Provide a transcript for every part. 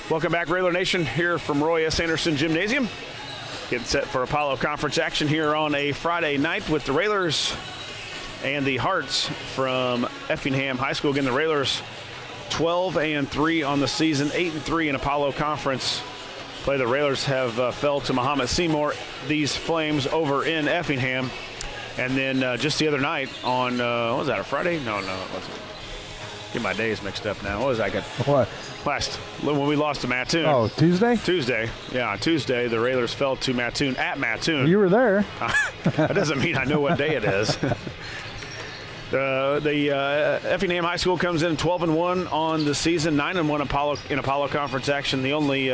Welcome back, Railer Nation, here from Roy S. Anderson Gymnasium. Getting set for Apollo Conference action here on a Friday night with the Railers and the Hearts from Effingham High School. Again, the Railers 12-3 on the season, 8-3 in Apollo Conference play. The Railers have fell to Mahomet Seymour, these Flames, over in Effingham. And then just the other night on, what was that, a Friday? No, it wasn't. Get my days mixed up now. What was that? What? When we lost to Mattoon. Oh, Tuesday? Tuesday. Yeah, Tuesday, the Railers fell to Mattoon at Mattoon. You were there. That doesn't mean I know what day it is. The Effingham High School comes in 12-1 on the season, 9-1 in Apollo Conference action. The only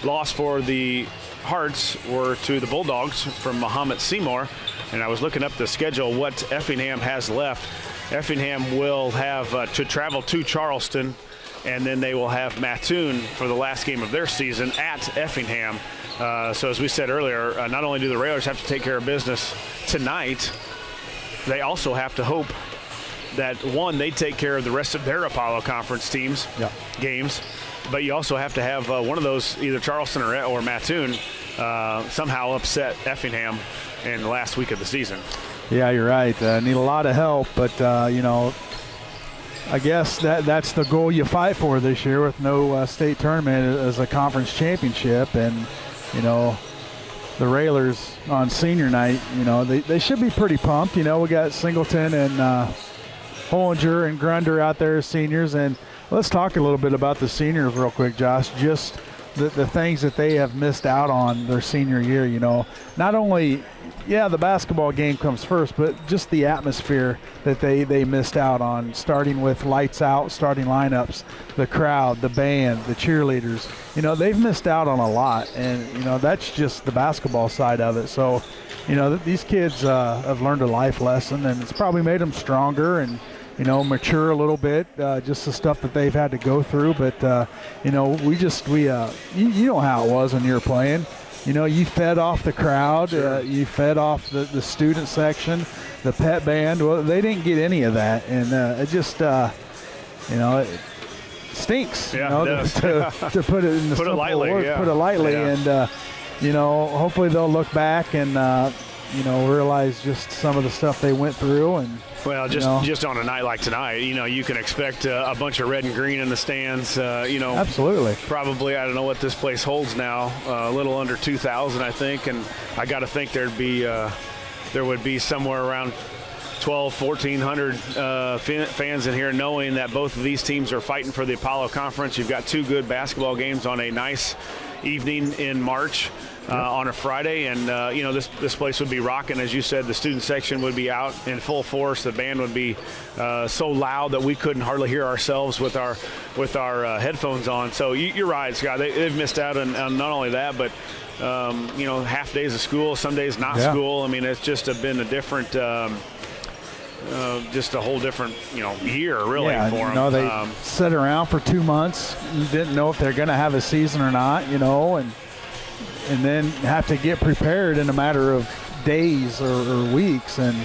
loss for the Hearts were to the Bulldogs from Mahomet Seymour. And I was looking up the schedule, what Effingham has left. Effingham will have to travel to Charleston, and then they will have Mattoon for the last game of their season at Effingham. So as we said earlier, not only do the Railers have to take care of business tonight, they also have to hope that, one, they take care of the rest of their Apollo Conference teams' games, but you also have to have one of those, either Charleston or Mattoon, somehow upset Effingham in the last week of the season. Yeah, you're right. Need a lot of help, but, I guess that's the goal you fight for this year with no state tournament as a conference championship. And, the Railers on senior night, they should be pretty pumped. We got Singleton and Hollinger and Grunder out there as seniors. And let's talk a little bit about the seniors real quick, Josh. Just the things that they have missed out on their senior year, Not only, the basketball game comes first, but just the atmosphere that they missed out on, starting with lights out, starting lineups, the crowd, the band, the cheerleaders. They've missed out on a lot, and, that's just the basketball side of it. So, these kids have learned a life lesson, and it's probably made them stronger and, mature a little bit, just the stuff that they've had to go through. But, you know how it was when you were playing. You fed off the crowd, you fed off the student section, the pet band. Well, they didn't get any of that, and it just, it stinks, to put it in the simple words, put it lightly. And, hopefully they'll look back and, realize just some of the stuff they went through. And well, just on a night like tonight, you can expect a bunch of red and green in the stands. Absolutely. Probably, I don't know what this place holds now, a little under 2,000, I think, and I got to think there would be somewhere around 1,400 fans in here, knowing that both of these teams are fighting for the Apollo Conference. You've got two good basketball games on a nice evening in March. On a Friday, and this place would be rocking. As you said, the student section would be out in full force. The band would be so loud that we couldn't hardly hear ourselves with our headphones on. So you're right, Scott. They've missed out on not only that, but half days of school, some days not school. I mean, it's just been a different. Just a whole different, year really for them. They sat around for 2 months, didn't know if they're going to have a season or not, and then have to get prepared in a matter of days or weeks. And,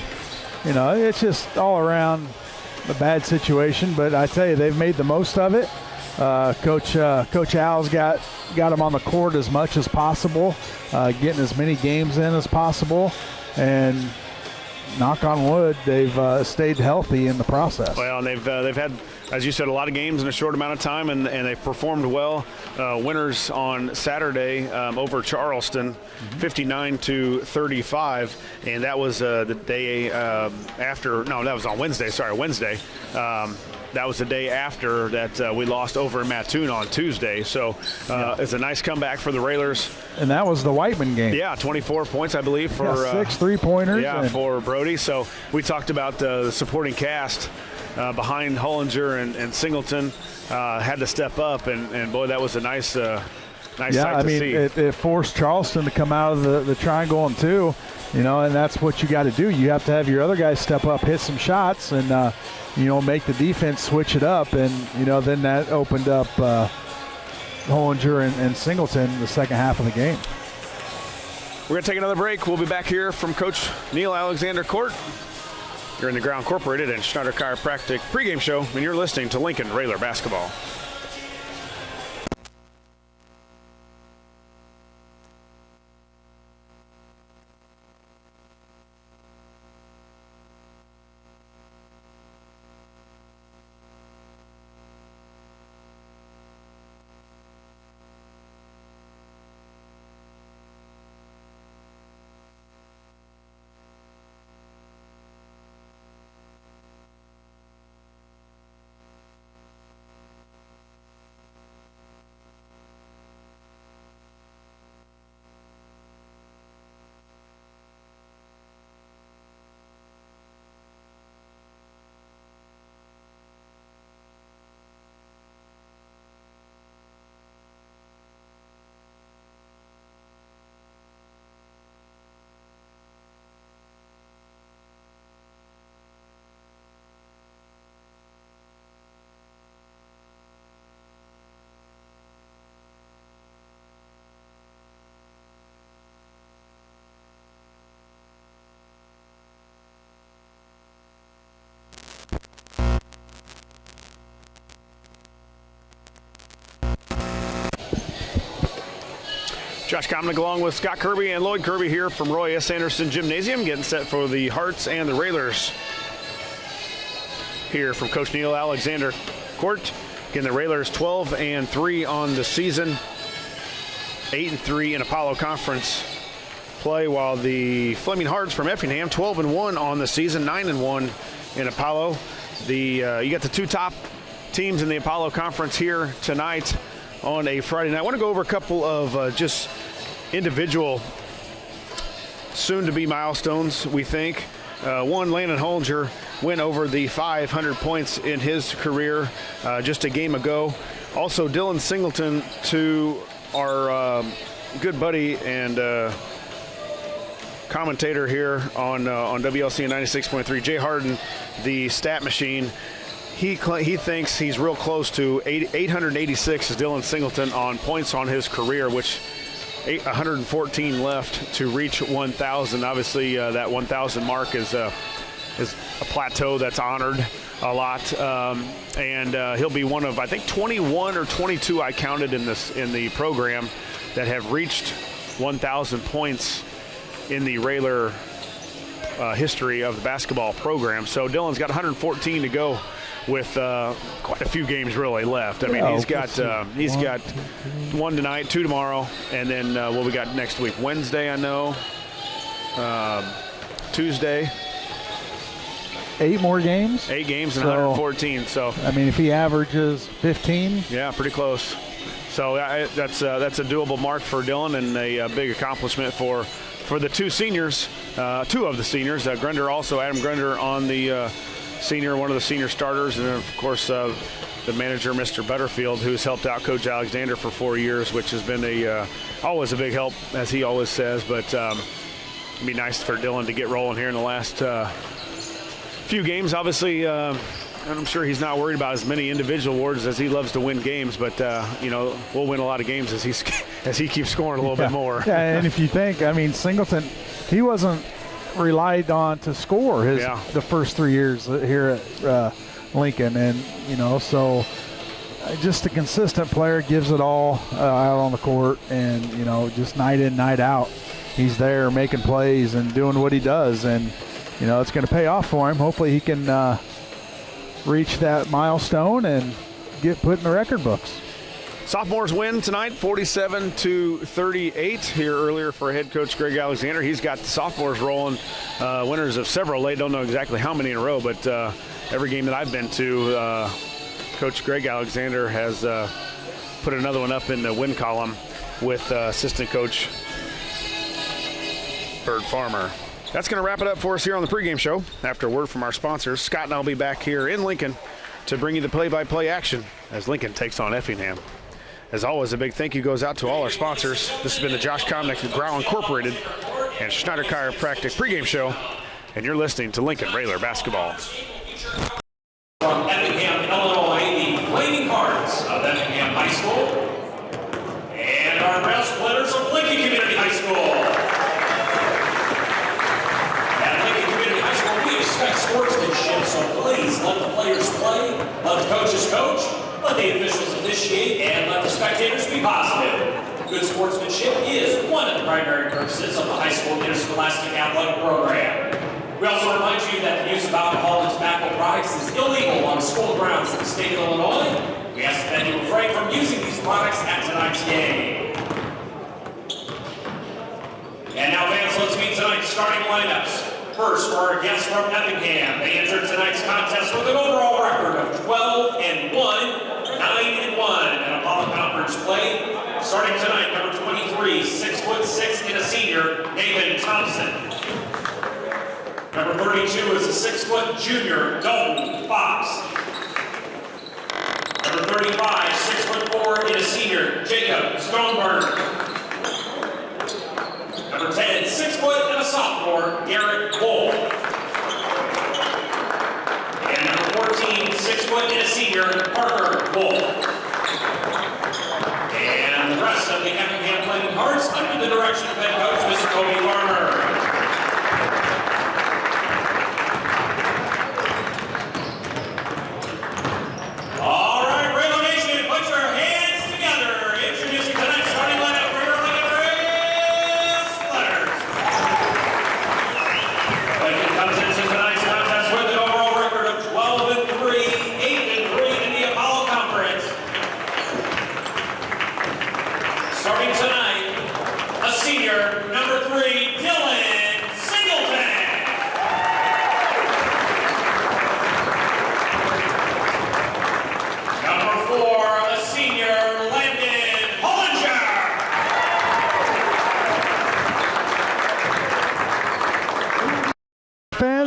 it's just all around a bad situation. But I tell you, they've made the most of it. Coach Al's got them on the court as much as possible, getting as many games in as possible. And knock on wood, they've stayed healthy in the process. Well, and they've had, as you said, a lot of games in a short amount of time, and they've performed well. Winners on Saturday over Charleston, 59-35, and that was the day after. No, that was on Wednesday. Sorry, Wednesday. That was the day after that we lost over in Mattoon on Tuesday. So it's a nice comeback for the Railers. And that was the Whiteman game. Yeah, 24 points, I believe, for 6 3-pointers. Yeah, for Brody. So we talked about the supporting cast behind Hollinger and Singleton had to step up, and boy, that was a nice sight to see. It forced Charleston to come out of the triangle and two, and that's what you got to do. You have to have your other guys step up, hit some shots, and make the defense switch it up, and then that opened up Hollinger and Singleton the second half of the game. We're going to take another break. We'll be back here from Coach Neil Alexander Court. You're in the Ground Incorporated and Schneider Chiropractic pregame show, and you're listening to Lincoln Railer Basketball. Josh Komnick along with Scott Kirby and Lloyd Kirby here from Roy S. Anderson Gymnasium, getting set for the Hearts and the Railers. Here from Coach Neil Alexander Court. Again, the Railers 12-3 on the season, 8-3 in Apollo Conference play, while the Fleming Hearts from Effingham 12-1 on the season, 9-1 in Apollo. You got the two top teams in the Apollo Conference here tonight on a Friday night. I want to go over a couple of just individual soon-to-be milestones, we think. One, Landon Hollinger went over the 500 points in his career just a game ago. Also, Dylan Singleton, to our good buddy and commentator here on WLCN 96.3, Jay Harden, the stat machine. He thinks he's real close to 886 is Dylan Singleton on points on his career, which 114 left to reach 1,000. Obviously, that 1,000 mark is a plateau that's honored a lot, and he'll be one of, I think, 21 or 22 I counted in the program that have reached 1,000 points in the Railer history of the basketball program. So Dylan's got 114 to go, with quite a few games really left. I mean, he's got one tonight, two tomorrow, and then what we got next week? Wednesday, I know. Tuesday. 8 more games? 8 games and 114. So I mean, if he averages 15. Yeah, pretty close. So that's a doable mark for Dylan, and a big accomplishment for the two seniors, two of the seniors. Grunder also, Adam Grunder on the senior, one of the senior starters, and then of course the manager, Mr. Butterfield, who's helped out Coach Alexander for 4 years, which has been always a big help, as he always says. But it'd be nice for Dylan to get rolling here in the last few games. Obviously, and I'm sure he's not worried about as many individual awards, as he loves to win games, but we'll win a lot of games as he keeps scoring a little bit more. Yeah, and if you think, I mean, Singleton, he wasn't relied on to score the first 3 years here at Lincoln, and so just a consistent player, gives it all out on the court, and just night in, night out, he's there making plays and doing what he does, and it's going to pay off for him. Hopefully he can reach that milestone and get put in the record books. Sophomores win tonight, 47-38 here earlier for head coach Greg Alexander. He's got the sophomores rolling, winners of several. They don't know exactly how many in a row, but every game that I've been to, Coach Greg Alexander has put another one up in the win column with assistant coach Bird Farmer. That's going to wrap it up for us here on the pregame show. After a word from our sponsors, Scott and I will be back here in Lincoln to bring you the play-by-play action as Lincoln takes on Effingham. As always, a big thank you goes out to all our sponsors. This has been the Josh Komnick, Grau Incorporated, and Schneider Chiropractic pregame show, and you're listening to Lincoln Railer Basketball. From Effingham, Illinois, the Flaming Hearts of Effingham High School and our Railsplitters of Lincoln Community High School. At Lincoln Community High School, we expect sportsmanship, so please let the players play, let the coaches coach, let the officials officiate, and let the spectators be positive. Good sportsmanship is one of the primary purposes of the high school interscholastic athletic program. We also remind you that the use of alcohol and tobacco products is illegal on school grounds in the state of Illinois. We ask that you refrain from using these products at tonight's game. And now, fans, let's meet tonight's starting lineups. First, for our guests from Effingham, they entered tonight's contest with an overall record of 12-1, 9-1 in Apollo Conference play. Starting tonight, number 23, 6'6" and a senior, Nathan Thompson. Number 32 is a 6-foot junior, Dalton Fox. Number 35, 6'4" and a senior, Jacob Stoneberg. Number 10, 6 foot and a sophomore, Garrett Wolf. And number 14, 6 foot and a senior, Parker Wolf. And the rest of the Effingham Flaming Hearts under the direction of head coach, Mr. Kobe Farmer. All right, Railer Nation, put your hands together. Introducing tonight's starting lineup for your Lincoln Rails.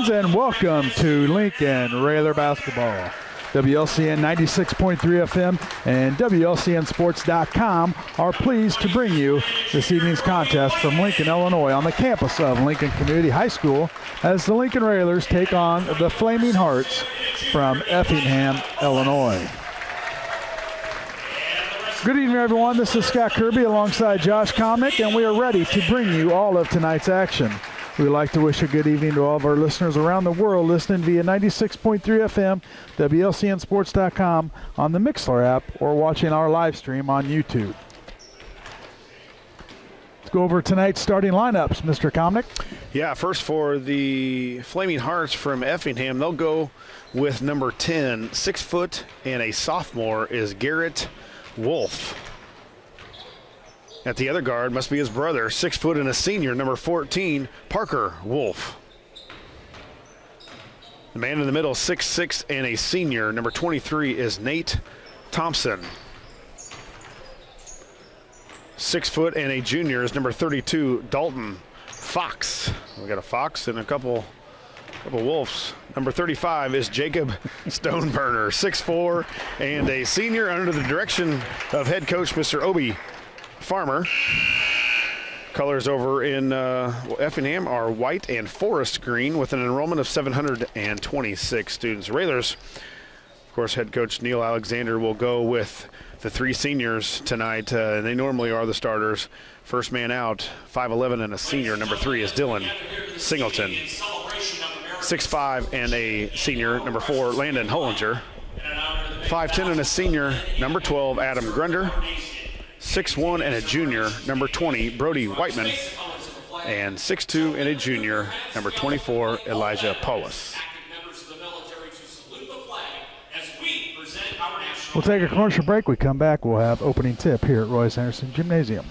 fans, and welcome to Lincoln Railer Basketball. WLCN 96.3 FM and WLCNsports.com are pleased to bring you this evening's contest from Lincoln, Illinois, on the campus of Lincoln Community High School, as the Lincoln Railers take on the Flaming Hearts from Effingham, Illinois. Good evening, everyone. This is Scott Kirby alongside Josh Komnick, and we are ready to bring you all of tonight's action. We'd like to wish a good evening to all of our listeners around the world listening via 96.3 FM, WLCNsports.com, on the Mixlr app, or watching our live stream on YouTube. Let's go over tonight's starting lineups, Mr. Komnick. Yeah, first for the Flaming Hearts from Effingham, they'll go with number 10, 6 foot and a sophomore, is Garrett Wolf. At the other guard must be his brother, 6 foot and a senior, number 14, Parker Wolf. The man in the middle, 6'6" and a senior, number 23, is Nate Thompson. 6 foot and a junior is number 32, Dalton Fox. We got a Fox and a couple Wolves. Number 35 is Jacob Stoneburner, 6'4" and a senior, under the direction of head coach Mr. Obi Farmer. Colors over in Effingham are white and forest green with an enrollment of 726 students. Railers, of course, head coach Neil Alexander will go with the 3 seniors tonight. They normally are the starters. First man out, 5'11" and a senior. Number 3 is Dylan Singleton. 6'5" and a senior. Number 4, Landon Hollinger. 5'10" and a senior. Number 12, Adam Grunder. 6'1" and a junior, number 20, Brody Whiteman, and 6'2" and a junior, number 24, Elijah Paulus. We'll take a commercial break. We come back, we'll have opening tip here at Royce Anderson Gymnasium.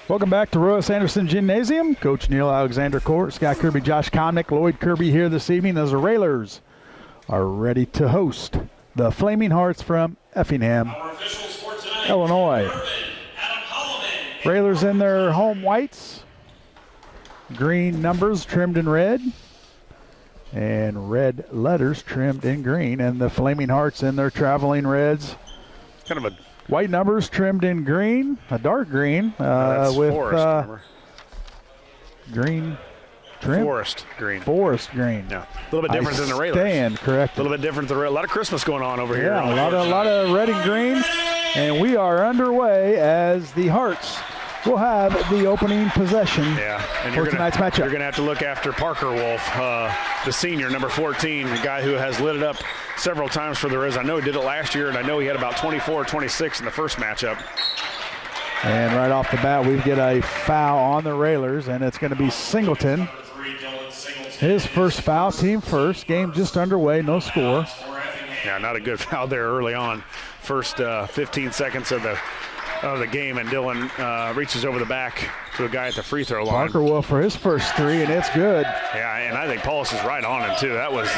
Welcome back to Royce Anderson Gymnasium. Coach Neil Alexander Court, Scott Kirby, Josh Komnick, Lloyd Kirby here this evening as the Railers are ready to host the Flaming Hearts from Effingham, Illinois. Railers in their home whites, green numbers trimmed in red, and red letters trimmed in green, and the Flaming Hearts in their traveling reds. Kind of a white numbers trimmed in green, a dark green, with green trim. Forest green. Forest green. Yeah, a little bit different than the Railers. Stand correct. A little bit different than the Railers. A lot of Christmas going on over here. Yeah, a lot of red and green, and we are underway as the Hearts will have the opening possession for tonight's matchup. You're going to have to look after Parker Wolf, the senior, number 14, the guy who has lit it up several times for the Rays. I know he did it last year, and I know he had about 24 or 26 in the first matchup. And right off the bat, we get a foul on the Railers, and it's going to be Singleton. His first foul, team first. Game just underway, no score. Yeah, not a good foul there early on. First 15 seconds of the game, and Dylan reaches over the back to a guy at the free throw line. Parker Wolf for his first three, and it's good. Yeah, and I think Paulus is right on him, too. That was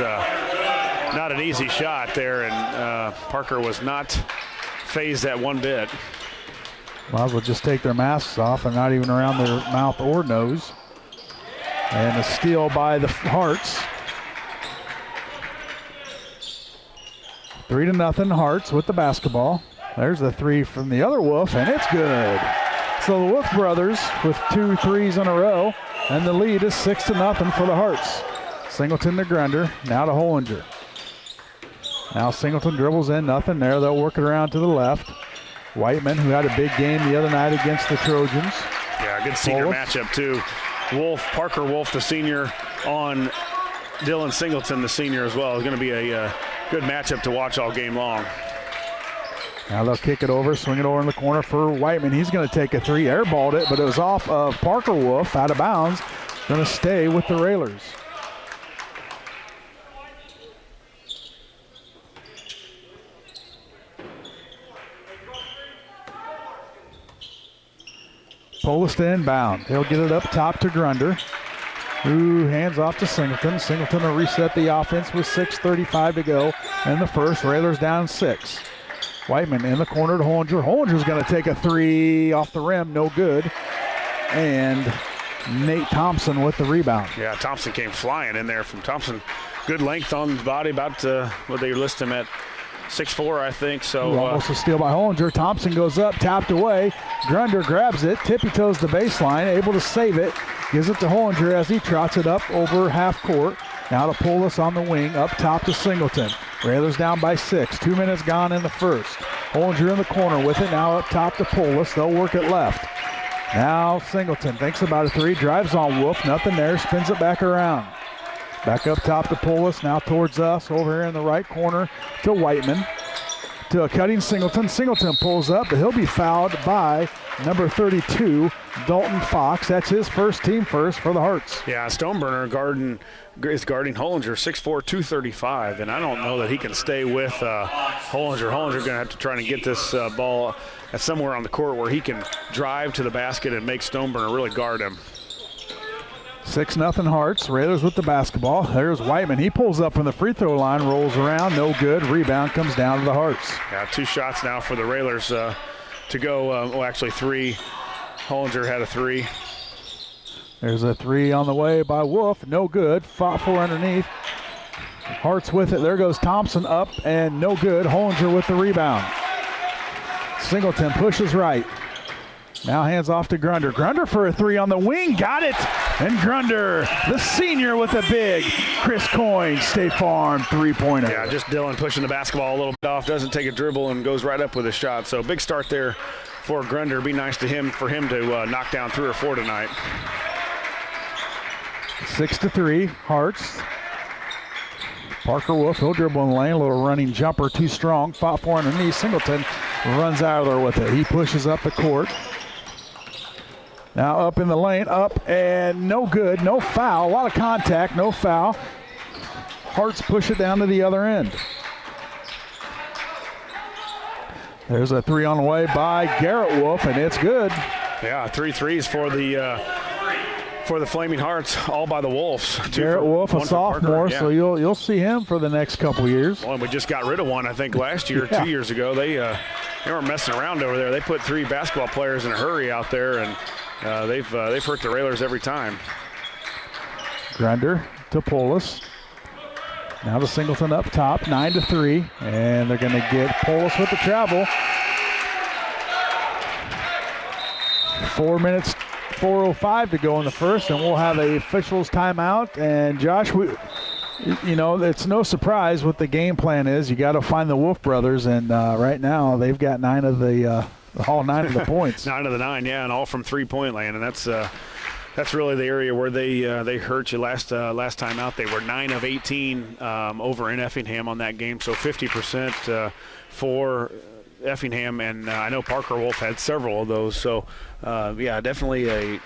not an easy shot there, and Parker was not phased that one bit. Might as well just take their masks off and not even around their mouth or nose. And a steal by the Hearts. 3-0 Hearts with the basketball. There's the three from the other Wolf, and it's good. So the Wolf brothers with 2 threes in a row, and the lead is 6-0 for the Hearts. Singleton to Grunder, now to Hollinger. Now Singleton dribbles in, nothing there. They'll work it around to the left. Whiteman, who had a big game the other night against the Trojans. Yeah, good senior matchup too. Parker Wolf, the senior, on Dylan Singleton, the senior as well. It's going to be a good matchup to watch all game long. Now they'll kick it over, swing it over in the corner for Whiteman. He's going to take a three, airballed it, but it was off of Parker Wolf, out of bounds. Going to stay with the Railers. Polis to inbound. He'll get it up top to Grunder, who hands off to Singleton. Singleton will reset the offense with 6:35 to go in the first. Railers down 6. Whiteman in the corner to Hollinger. Hollinger's going to take a three off the rim, no good. And Nate Thompson with the rebound. Yeah, Thompson came flying in there from Thompson. Good length on the body, about what they list him at 6'4", I think. So almost a steal by Hollinger. Thompson goes up, tapped away. Grunder grabs it, tippy-toes the baseline, able to save it. Gives it to Hollinger as he trots it up over half court. Now to Polis on the wing, up top to Singleton. Railers down by 6. 2 minutes gone in the first. Hollinger in the corner with it, now up top to Polis. They'll work it left. Now Singleton thinks about a three, drives on Wolf, nothing there, spins it back around. Back up top to Polis, now towards us, over here in the right corner to Whiteman. To a cutting Singleton. Singleton pulls up, but he'll be fouled by number 32, Dalton Fox. That's his first, team first for the Hearts. Yeah, Stoneburner is guarding Hollinger, 6'4", 235, and I don't know that he can stay with Hollinger. Hollinger's going to have to try to get this ball at somewhere on the court where he can drive to the basket and make Stoneburner really guard him. 6-0 Hearts. Railers with the basketball. There's Whiteman. He pulls up from the free throw line, rolls around, no good. Rebound comes down to the Hearts. Yeah, 2 shots now for the Railers to go. Actually 3. Hollinger had a 3. There's a 3 on the way by Wolf. No good. Fought for underneath. Hearts with it. There goes Thompson up and no good. Hollinger with the rebound. Singleton pushes right. Now hands off to Grunder. Grunder for a 3 on the wing. Got it. And Grunder, the senior, with a big Chris Coyne State Farm three-pointer. Yeah, just Dylan pushing the basketball a little bit off. Doesn't take a dribble and goes right up with a shot. So big start there for Grunder. Be nice to him for him to knock down 3 or 4 tonight. 6-3 Hearts. Parker Wolf, he'll dribble in the lane. A little running jumper, too strong. Fought for underneath. Singleton runs out of there with it. He pushes up the court. Now up in the lane, up and no good, no foul. A lot of contact, no foul. Hearts push it down to the other end. There's a 3 on the way by Garrett Wolf, and it's good. Yeah, 3 threes for the Flaming Hearts, all by the Wolves. Garrett Wolf, a sophomore, yeah. So you'll see him for the next couple years. Well, we just got rid of one, I think, last year, yeah. 2 years ago. They weren't messing around over there. They put 3 basketball players in a hurry out there, and they've hurt the Railers every time. Grunder to Polis. Now to Singleton up top, 9-3, and they're going to get Polis with the travel. 4 minutes, 4:05 to go in the first, and we'll have a officials timeout. And Josh, it's no surprise what the game plan is. You got to find the Wolf brothers, and right now they've got all 9 of the points. 9 of the 9, yeah, and all from three-point land, and that's really the area where they hurt you last time out. They were 9 of 18 over in Effingham on that game, so 50% for Effingham, and I know Parker Wolf had several of those. So, yeah, definitely a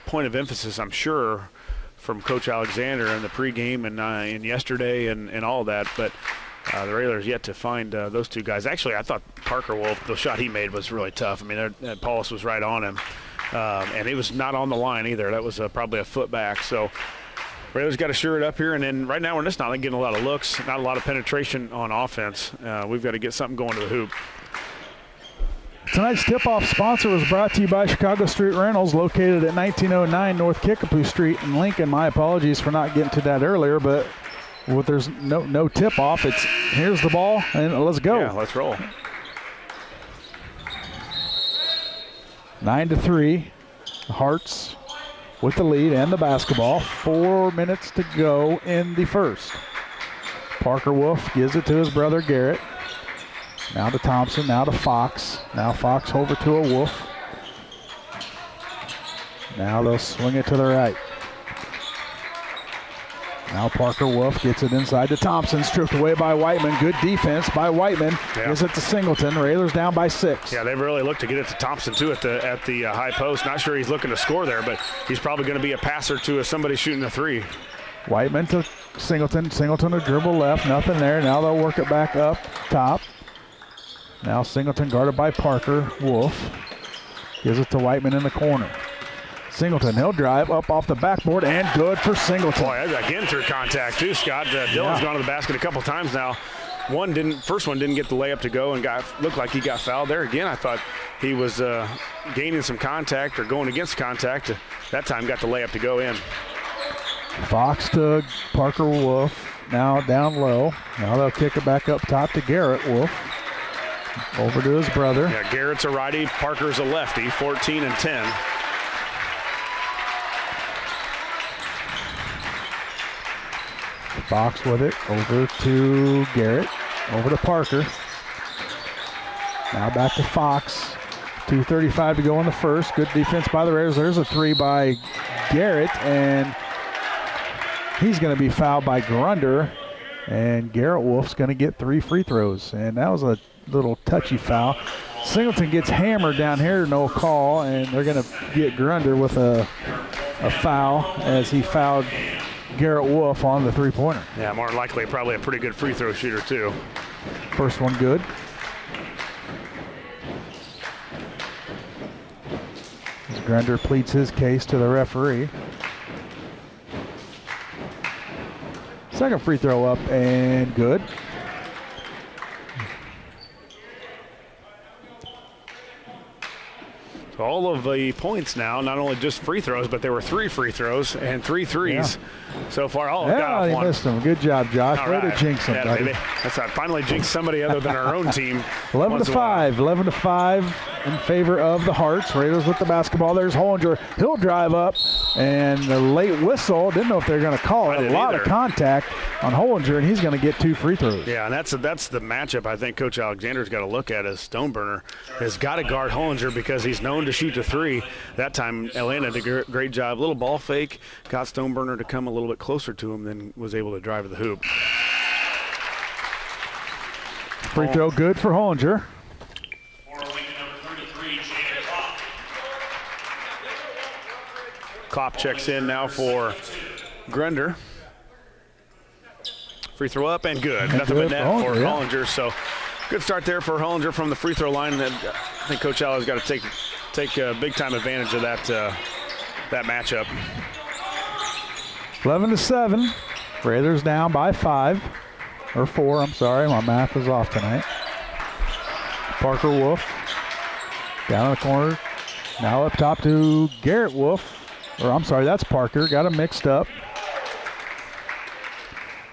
point of emphasis, I'm sure, from Coach Alexander in the pregame and yesterday and all that. But the Railers yet to find those 2 guys. Actually, I thought Parker Wolf, the shot he made was really tough. I mean, Paulus was right on him. And it was not on the line either. That was probably a foot back. So Railers got to sure it up here. And then right now we're just not getting a lot of looks, not a lot of penetration on offense. We've got to get something going to the hoop. Tonight's tip-off sponsor was brought to you by Chicago Street Rentals, located at 1909 North Kickapoo Street in Lincoln. My apologies for not getting to that earlier, but there's no tip-off. It's here's the ball, and let's go. Yeah, let's roll. 9-3, the Hearts with the lead and the basketball. 4 minutes to go in the first. Parker Wolf gives it to his brother Garrett. Now to Thompson, now to Fox. Now Fox over to a Wolf. Now they'll swing it to the right. Now Parker Wolf gets it inside to Thompson, stripped away by Whiteman. Good defense by Whiteman. Gives it to Singleton. Railers down by 6. Yeah, they've really looked to get it to Thompson too at the high post. Not sure he's looking to score there, but he's probably going to be a passer to somebody shooting a 3. Whiteman to Singleton. Singleton to dribble left. Nothing there. Now they'll work it back up top. Now Singleton guarded by Parker. Wolf gives it to Whiteman in the corner. Singleton, he'll drive up off the backboard, and good for Singleton. Boy, again through contact too, Scott. Dylan's gone to the basket a couple times now. First one didn't get the layup to go and looked like he got fouled there. Again, I thought he was gaining some contact or going against contact. That time got the layup to go in. Fox to Parker Wolf, now down low. Now they'll kick it back up top to Garrett Wolf. Over to his brother. Yeah, Garrett's a righty, Parker's a lefty, 14 and 10. Fox with it, over to Garrett, over to Parker. Now back to Fox. 2:35 to go in the first. Good defense by the Raiders. There's a 3 by Garrett, and he's going to be fouled by Grunder. And Garrett Wolf's going to get 3 free throws. And that was a little touchy foul. Singleton gets hammered down here, no call, and they're going to get Grunder with a foul as he fouled Garrett Wolf on the 3-pointer. Yeah, more likely probably a pretty good free throw shooter too. First one good. As Grunder pleads his case to the referee. Second free throw up and good. So all of the points now, not only just free throws, but there were 3 free throws and 3 threes so far. All got off he one. missed them. Good job, Josh. All Way right. to jinx him, buddy. That's right. Finally jinxed somebody other than our own team. 11-5. 11-5 in favor of the Hearts. Raiders with the basketball. There's Hollinger. He'll drive up, and the late whistle. Didn't know if they were going to call it. A lot of contact on Hollinger, and he's going to get 2 free throws. Yeah, and that's the matchup I think Coach Alexander's got to look at as Stoneburner has got to guard Hollinger because he's known to shoot the 3. That time, Atlanta did a great job. Little ball fake, got Stoneburner to come a little bit closer to him, then was able to drive to the hoop. Free throw good for Hollinger. Klopp checks in now for Grunder. Free throw up and good. Nothing but net for Hollinger. So good start there for Hollinger from the free throw line. And I think Coach Al has got to take big time advantage of that matchup. 11-7. Raiders down by 5 or 4. I'm sorry, my math is off tonight. Parker Wolf down in the corner. Now up top to Garrett Wolf. Or I'm sorry, that's Parker. Got him mixed up.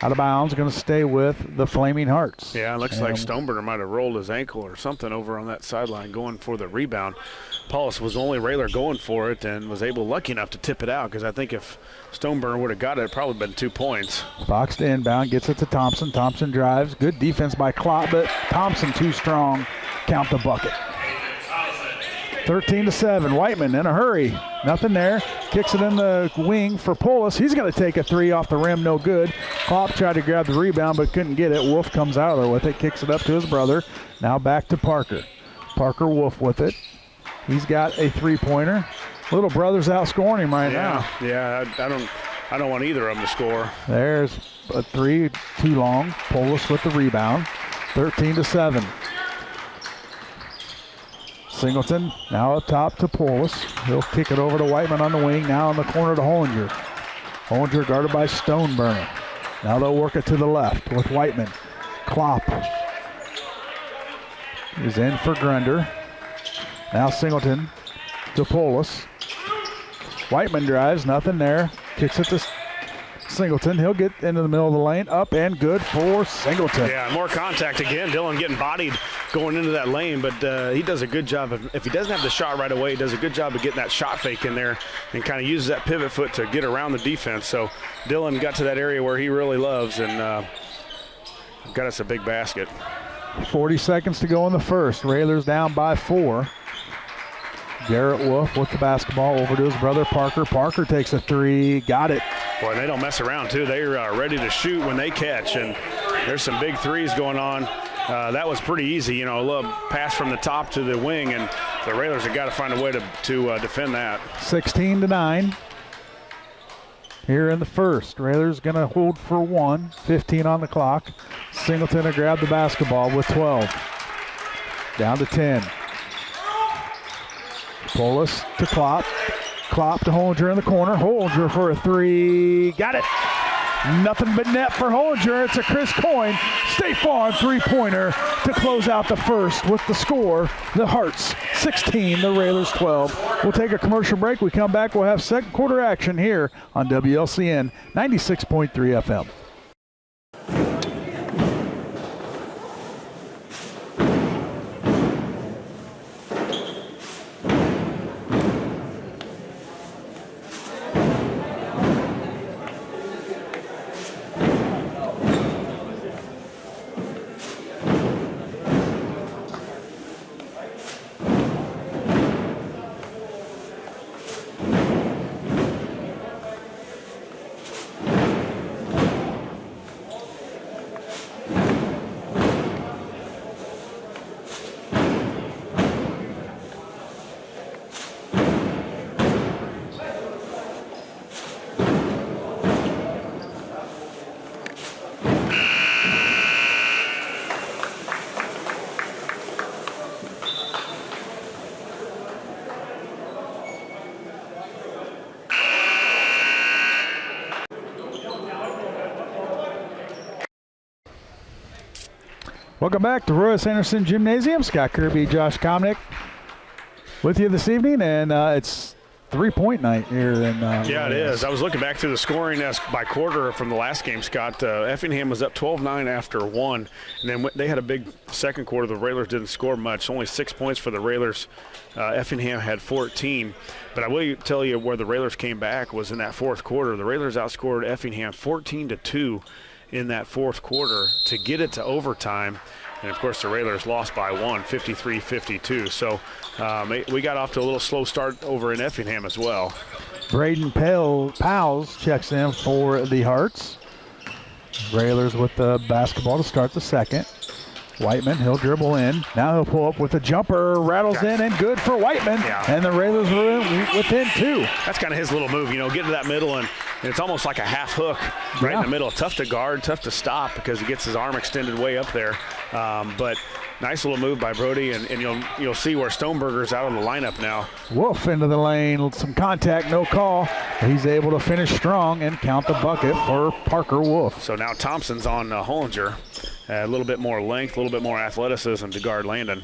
Out of bounds, going to stay with the Flaming Hearts. Yeah, it looks like Stoneburner might have rolled his ankle or something over on that sideline going for the rebound. Paulus was the only Railer going for it and was lucky enough to tip it out because I think if Stoneburner would have got it, it'd probably been 2 points. Fox to inbound, gets it to Thompson. Thompson drives. Good defense by Klopp, but Thompson too strong. Count the bucket. 13-7. Whiteman in a hurry. Nothing there. Kicks it in the wing for Polis. He's going to take a 3 off the rim. No good. Klopp tried to grab the rebound but couldn't get it. Wolf comes out there with it. Kicks it up to his brother. Now back to Parker. Parker Wolf with it. He's got a 3-pointer. Little brother's outscoring him right now. Yeah, I don't want either of them to score. There's a 3 too long. Polis with the rebound. 13-7. Singleton now up top to Polis. He'll kick it over to Whiteman on the wing. Now in the corner to Hollinger. Hollinger guarded by Stoneburner. Now they'll work it to the left with Whiteman. Klopp is in for Grunder. Now Singleton to Polis. Whiteman drives, nothing there. Kicks it to Singleton. He'll get into the middle of the lane. Up and good for Singleton. Yeah, more contact again. Dylan getting bodied going into that lane, but he does a good job of, if he doesn't have the shot right away, he does a good job of getting that shot fake in there and kind of uses that pivot foot to get around the defense. So Dylan got to that area where he really loves and got us a big basket. 40 seconds to go in the first. Railers down by 4. Garrett Wolf with the basketball over to his brother Parker. Parker takes a 3, got it. Boy, they don't mess around too. They're ready to shoot when they catch, and there's some big threes going on. That was pretty easy, you know, a little pass from the top to the wing, and the Railers have got to find a way to defend that. 16-9 here in the first. Railers going to hold for 1, 15 on the clock. Singleton to grab the basketball with 12. Down to 10. Polis to Klopp. Klopp to Hollinger in the corner. Hollinger for a 3. Got it. Nothing but net for Hollinger. It's a Chris Coyne State Farm three-pointer to close out the first with the score. The Hearts 16, the Railers 12. We'll take a commercial break. We come back, we'll have second quarter action here on WLCN 96.3 FM. Welcome back to Royce Anderson Gymnasium. Scott Kirby, Josh Komnick with you this evening, and it's three-point night here. Yeah, it is. I was looking back through the scoring by quarter from the last game, Scott. Effingham was up 12-9 after 1, and then they had a big second quarter. The Railers didn't score much, only 6 points for the Railers. Effingham had 14. But I will tell you where the Railers came back was in that fourth quarter. The Railers outscored Effingham 14-2 in that fourth quarter to get it to overtime. And, of course, the Railers lost by 1, 53-52. So we got off to a little slow start over in Effingham as well. Braden Powles checks in for the Hearts. Railers with the basketball to start the second. Whiteman, he'll dribble in. Now he'll pull up with a jumper, rattles in, and good for Whiteman. Yeah. And the Railers are within 2. That's kind of his little move, you know, get to that middle, and it's almost like a half hook right in the middle. Tough to guard, tough to stop because he gets his arm extended way up there. But nice little move by Brody, and you'll see where Stoneberger's out of the lineup now. Wolf into the lane, some contact, no call. He's able to finish strong and count the bucket for Parker Wolf. So now Thompson's on Hollinger. A little bit more length, a little bit more athleticism to guard Landon.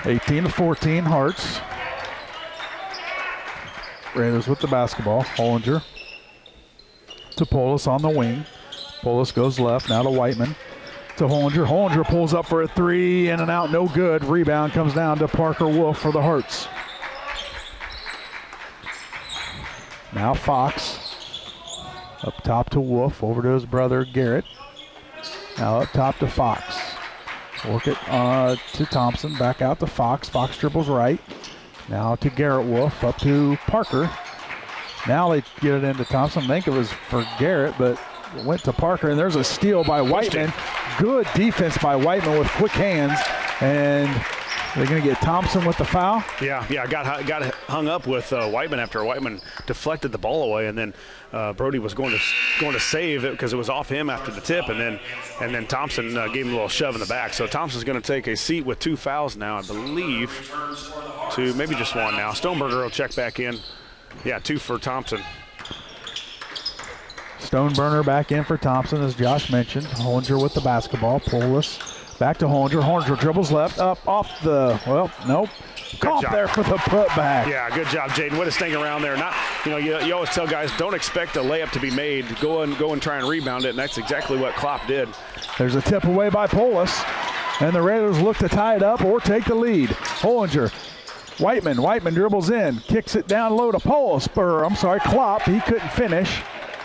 18-14 Hearts. Raiders with the basketball. Hollinger to Polis on the wing. Polis goes left, now to Whiteman. To Hollinger. Hollinger pulls up for a 3, in and out, no good. Rebound comes down to Parker Wolf for the Hearts. Now Fox. Up top to Wolf, over to his brother Garrett. Now up top to Fox. Work it to Thompson, back out to Fox. Fox dribbles right. Now to Garrett Wolf, up to Parker. Now they get it into Thompson. I think it was for Garrett, but it went to Parker, and there's a steal by Whiteman. Good defense by Whiteman with quick hands, and they're going to get Thompson with the foul. Yeah, got hung up with Whiteman after Whiteman deflected the ball away, and then Brody was going to save it because it was off him after the tip, and then Thompson gave him a little shove in the back. So Thompson's going to take a seat with 2 fouls now, I believe, to maybe just 1 now. Stoneberger will check back in. Yeah, 2 for Thompson. Stoneburner back in for Thompson, as Josh mentioned. Hollinger with the basketball. Polis Back to Hollinger. Hollinger dribbles left, up, off the, well, nope. Caught there for the putback. Yeah, good job, Jaden. What a sting around there. Not, you always tell guys, don't expect a layup to be made. Go and try and rebound it, and that's exactly what Klopp did. There's a tip away by Polis, and the Raiders look to tie it up or take the lead. Hollinger. Whiteman dribbles in, kicks it down low to Klopp. He couldn't finish.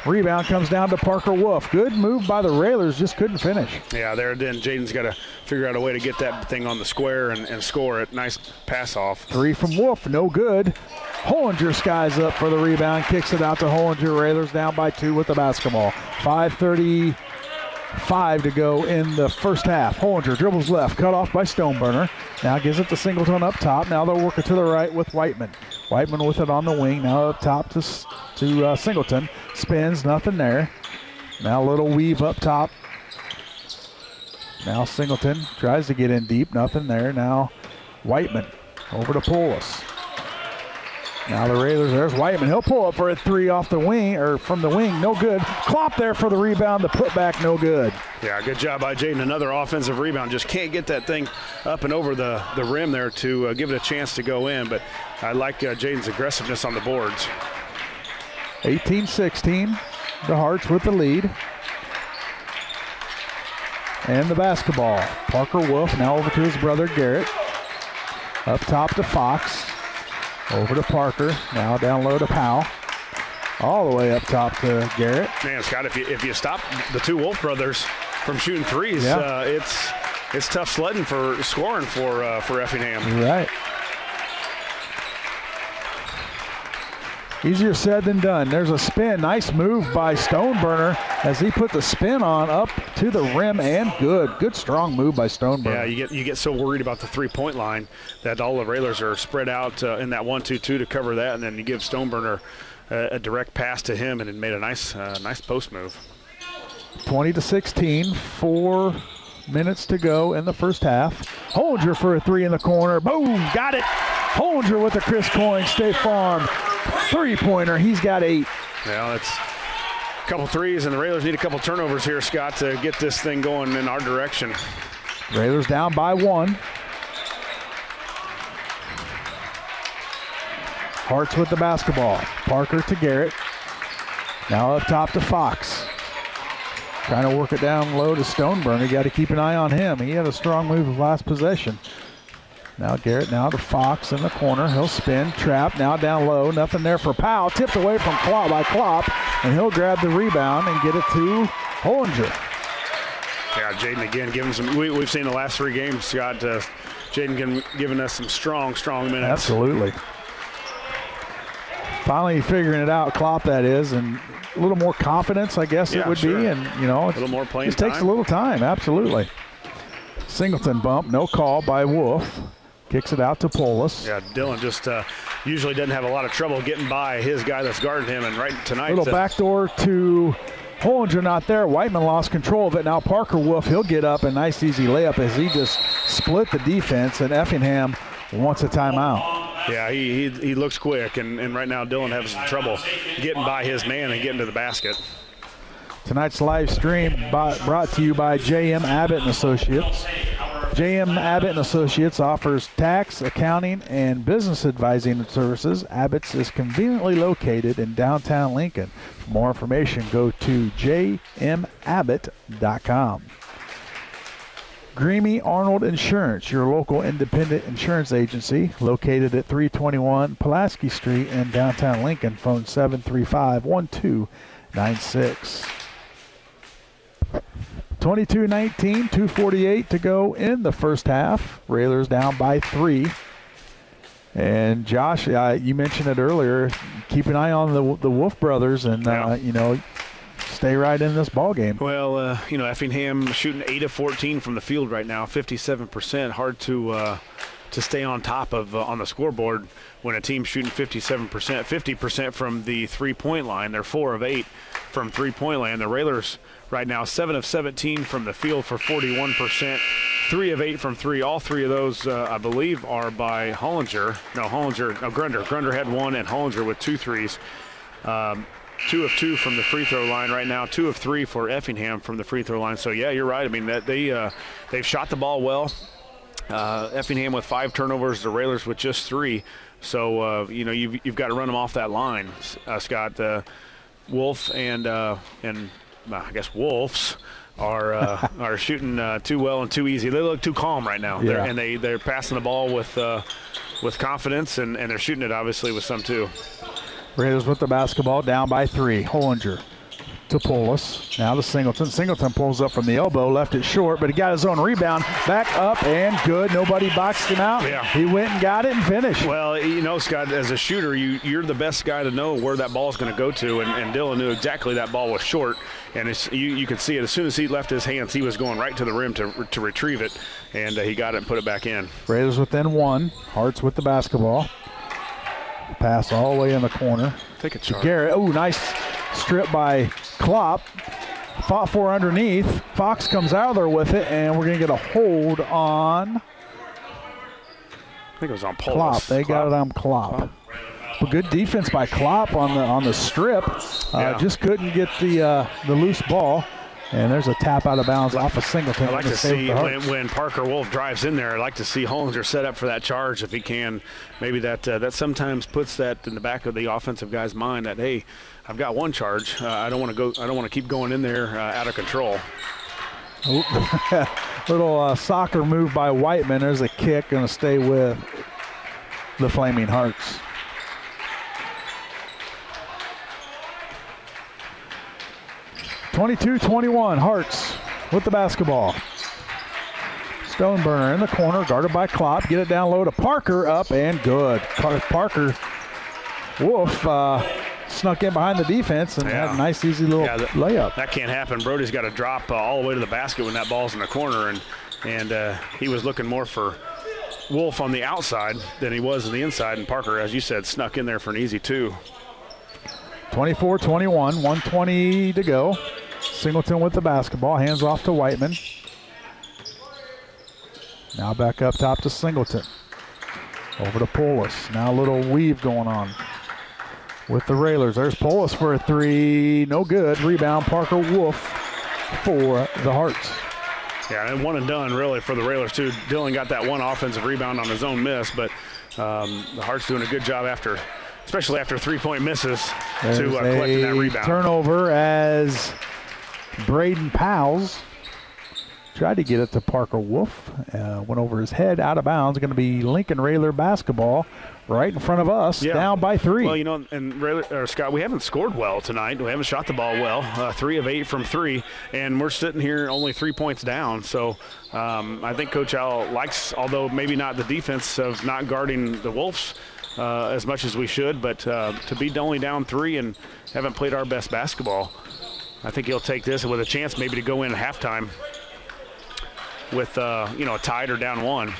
Rebound comes down to Parker Wolf. Good move by the Railers, just couldn't finish. Yeah, there then Jaden's got to figure out a way to get that thing on the square and score it. Nice pass off. 3 from Wolf, no good. Hollinger skies up for the rebound, kicks it out to Hollinger. Railers down by 2 with the basketball. 5:35 to go in the first half. Hollinger dribbles left, cut off by Stoneburner. Now gives it to Singleton up top. Now they'll work it to the right with Whiteman. Whiteman with it on the wing. Now up top to Singleton. Spins, nothing there. Now a little weave up top. Now Singleton tries to get in deep. Nothing there. Now Whiteman over to Polis. Now the Raiders, there's Whiteman. He'll pull up for a 3 off the wing, or from the wing, no good. Klopp there for the rebound, the putback, no good. Yeah, good job by Jaden. Another offensive rebound. Just can't get that thing up and over the rim there to give it a chance to go in, but I like Jaden's aggressiveness on the boards. 18-16, the Hearts with the lead. And the basketball. Parker Wolf now over to his brother Garrett. Up top to Fox. Over to Parker, now down low to Powell. All the way up top to Garrett. Man, Scott, if you stop the 2 Wolf brothers from shooting threes, it's tough sledding for scoring for Effingham. Right. Easier said than done. There's a spin. Nice move by Stoneburner as he put the spin on up to the rim, and good strong move by Stoneburner. Yeah, you get so worried about the 3-point line that all the Railers are spread out in that 1-2-2 to cover that, and then you give Stoneburner a direct pass to him, and it made a nice post move. 20-16, 4 minutes to go in the first half. Hollinger for a 3 in the corner. Boom, got it. Hollinger with the Chris Coyne State Farm 3-pointer. He's got 8. Well, it's a couple threes, and the Railers need a couple turnovers here, Scott, to get this thing going in our direction. Railers down by 1. Hearts with the basketball. Parker to Garrett. Now up top to Fox. Trying to work it down low to Stoneburner. You got to keep an eye on him. He had a strong move last possession. Now Garrett, now to Fox in the corner. He'll spin, trap, now down low. Nothing there for Powell. Tipped away from Klopp, and he'll grab the rebound and get it to Hollinger. Yeah, Jaden again giving some. We've seen the last 3 games, Scott. Jaden giving us some strong minutes. Absolutely. Finally figuring it out, Klopp that is, and a little more confidence, I guess it would be. And, a little more playing time. It takes a little time, absolutely. Singleton bump, no call by Wolf. Kicks it out to Polis. Yeah, Dylan just usually doesn't have a lot of trouble getting by his guy that's guarding him, and right tonight. Little backdoor to Hollinger, not there. Whiteman lost control of it. Now Parker Wolf, he'll get up, a nice easy layup as he just split the defense, and Effingham wants a timeout. Yeah, he looks quick, and right now Dylan has some trouble getting by his man and getting to the basket. Tonight's live stream brought to you by J.M. Abbott & Associates. J.M. Abbott & Associates offers tax, accounting, and business advising services. Abbott's is conveniently located in downtown Lincoln. For more information, go to jmabbott.com. Greamy Arnold Insurance, your local independent insurance agency, located at 321 Pulaski Street in downtown Lincoln. Phone 735-1296. 22-19, 2:48 to go in the first half. Railers down by 3. And Josh, you mentioned it earlier. Keep an eye on the Wolf brothers, and stay right in this ball game. Well, Effingham shooting 8 of 14 from the field right now, 57%. Hard to stay on top of on the scoreboard when a team's shooting 57%, 50% from the 3-point line. They're 4 of 8 from 3-point line. The Railers right now 7 of 17 from the field for 41%, 3 of 8 from 3. All 3 of those, I believe, are by Grunder. Grunder had 1, and Hollinger with 2 threes. 2 of 2 from the free throw line right now, 2 of 3 for Effingham from the free throw line. So, yeah, you're right. I mean, they've shot the ball well. Effingham with 5 turnovers, the Railers with just 3. So, you've got to run them off that line, Scott. Wolf and I guess Wolves are shooting too well and too easy. They look too calm right now. Yeah. They're passing the ball with confidence, and they're shooting it, obviously, with some too. Raiders with the basketball, down by 3. Hollinger to Polis. Now to Singleton. Singleton pulls up from the elbow, left it short, but he got his own rebound. Back up and good. Nobody boxed him out. Yeah. He went and got it and finished. Well, Scott, as a shooter, you're the best guy to know where that ball is going to go to, and Dylan knew exactly that ball was short, and you could see it. As soon as he left his hands, he was going right to the rim to retrieve it, and he got it and put it back in. Raiders within 1. Hearts with the basketball. Pass all the way in the corner. Take a charge. Garrett. Oh, nice strip by Klopp. Fought for underneath. Fox comes out of there with it, and we're going to get a hold on I think it was on Polis. Klopp. They got it on Klopp. But good defense by Klopp on the strip. Just couldn't get the loose ball. And there's a tap out of bounds off of Singleton. I'd like to see when Parker Wolf drives in there, I'd like to see Hollinger set up for that charge if he can. Maybe that sometimes puts that in the back of the offensive guy's mind that, hey, I've got one charge. I don't want to keep going in there out of control. Little soccer move by Whiteman. There's a kick, going to stay with the Flaming Hearts. (22-21) Hearts with the basketball. Stoneburner in the corner, guarded by Klopp. Get it down low to Parker, up and good. Parker Wolf snuck in behind the defense and had a nice, easy little layup. That can't happen. Brody's got to drop all the way to the basket when that ball's in the corner, and he was looking more for Wolf on the outside than he was on the inside, and Parker, as you said, snuck in there for an easy 2. 24-21, 1:20 to go. Singleton with the basketball, hands off to Whiteman. Now back up top to Singleton. Over to Polis. Now a little weave going on with the Railers. There's Polis for a 3. No good. Rebound Parker Wolf for the Hearts. Yeah, and one and done really for the Railers too. Dylan got that one offensive rebound on his own miss, but the Hearts doing a good job especially after 3-point misses to collecting that rebound. Turnover as Braden Powles tried to get it to Parker Wolf. Went over his head, out of bounds. Going to be Lincoln Railer basketball right in front of us, down by 3. Well, and Scott, we haven't scored well tonight. We haven't shot the ball well. 3 of 8 from 3, and we're sitting here only 3 points down. So I think Coach Al likes, although maybe not the defense of not guarding the Wolves as much as we should, but to be only down 3 and haven't played our best basketball, I think he'll take this with a chance maybe to go in at halftime with tied or down 1.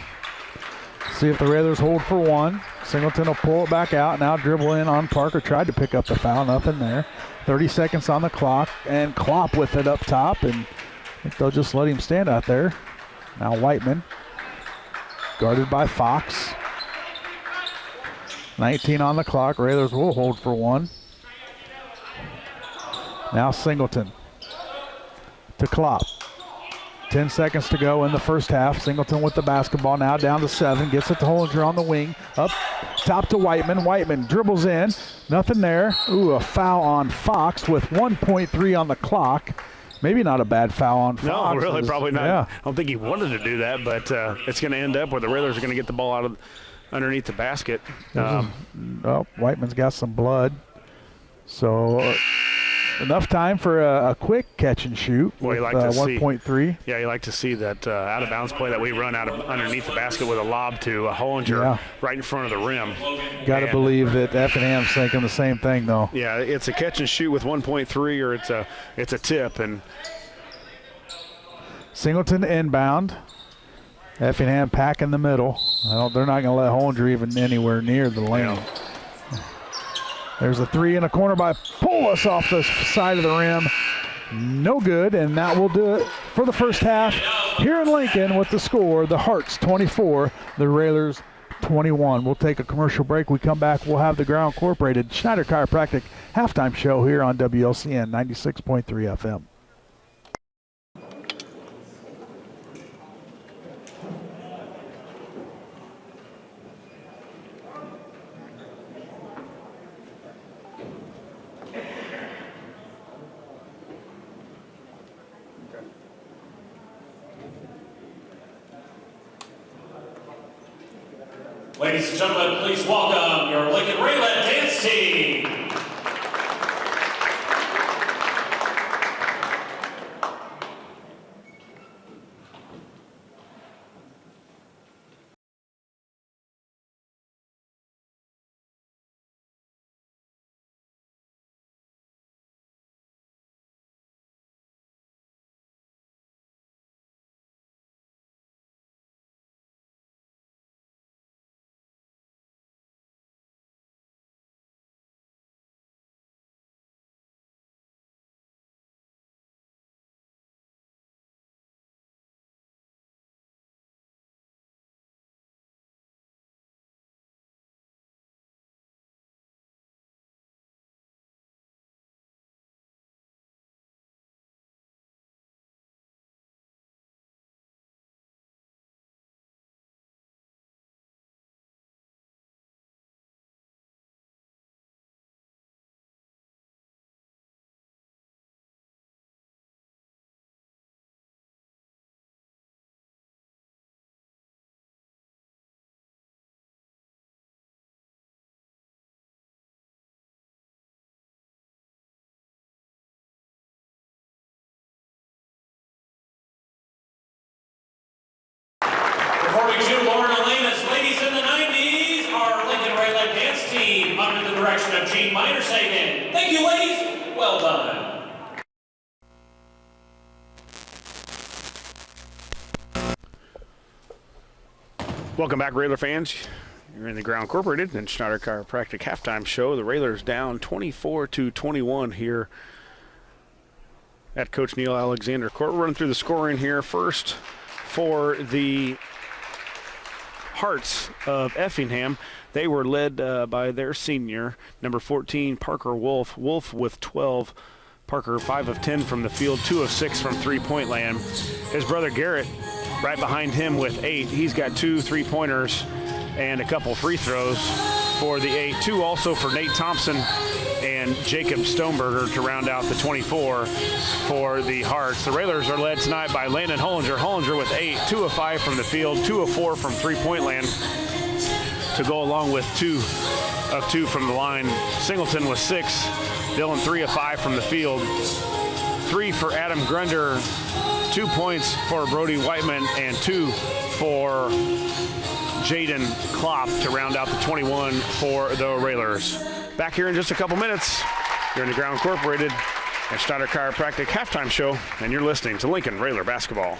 See if the Raiders hold for 1. Singleton will pull it back out. Now dribble in on Parker. Tried to pick up the foul. Nothing there. 30 seconds on the clock. And Klopp with it up top. And I think they'll just let him stand out there. Now Whiteman. Guarded by Fox. 19 on the clock. Raiders will hold for 1. Now Singleton to Klopp. 10 seconds to go in the first half. Singleton with the basketball, now down to 7. Gets it to Hollinger on the wing. Up top to Whiteman. Whiteman dribbles in. Nothing there. Ooh, a foul on Fox with 1.3 on the clock. Maybe not a bad foul on Fox. No, really, probably not. Yeah. I don't think he wanted to do that, but it's going to end up where the Railers are going to get the ball out of underneath the basket. Whiteman's got some blood. So enough time for a quick catch and shoot. Well, with 1.3. Yeah, you like to see that out-of-bounds play that we run out of underneath the basket with a lob to Hollinger right in front of the rim. Got to believe that Effingham's thinking the same thing, though. Yeah, it's a catch and shoot with 1.3, or it's a tip. And Singleton inbound. Effingham pack in the middle. They're not going to let Hollinger even anywhere near the lane. Yeah. There's a 3 in the corner by Polis off the side of the rim. No good, and that will do it for the first half here in Lincoln with the score. The Hearts 24, the Railers 21. We'll take a commercial break. We come back, we'll have the Ground Incorporated Schneider Chiropractic halftime show here on WLCN 96.3 FM. Ladies and gentlemen, please welcome your Lincoln Raylet dance team. Performing to Lauren Elena's Ladies in the 90s, our Lincoln Raylet dance team under the direction of Gene Minersagen. Thank you, ladies. Well done. Welcome back, Railer fans. You're in the Ground Incorporated and Schneider Chiropractic halftime show. The Railers down 24-21 here at Coach Neil Alexander Court. We're running through the scoring here. First for the Hearts of Effingham. They were led by their senior, number 14, Parker Wolf. Wolf with 12. Parker 5 of 10 from the field, 2 of 6 from three-point land. His brother Garrett right behind him with 8. He's got 2 3-pointers and a couple free throws for the 8. 2 also for Nate Thompson and Jacob Stoneberger to round out the 24 for the Hearts. The Railers are led tonight by Landon Hollinger. Hollinger with 8, 2 of 5 from the field, 2 of 4 from three-point land to go along with 2 of 2 from the line. Singleton with 6, Dylan 3 of 5 from the field, 3 for Adam Grunder, 2 points for Brody Whiteman, and 2 for Jaden Klopp to round out the 21 for the Railers. Back here in just a couple minutes. You're in the Ground Incorporated and Schneider Chiropractic halftime show, and you're listening to Lincoln Railer basketball.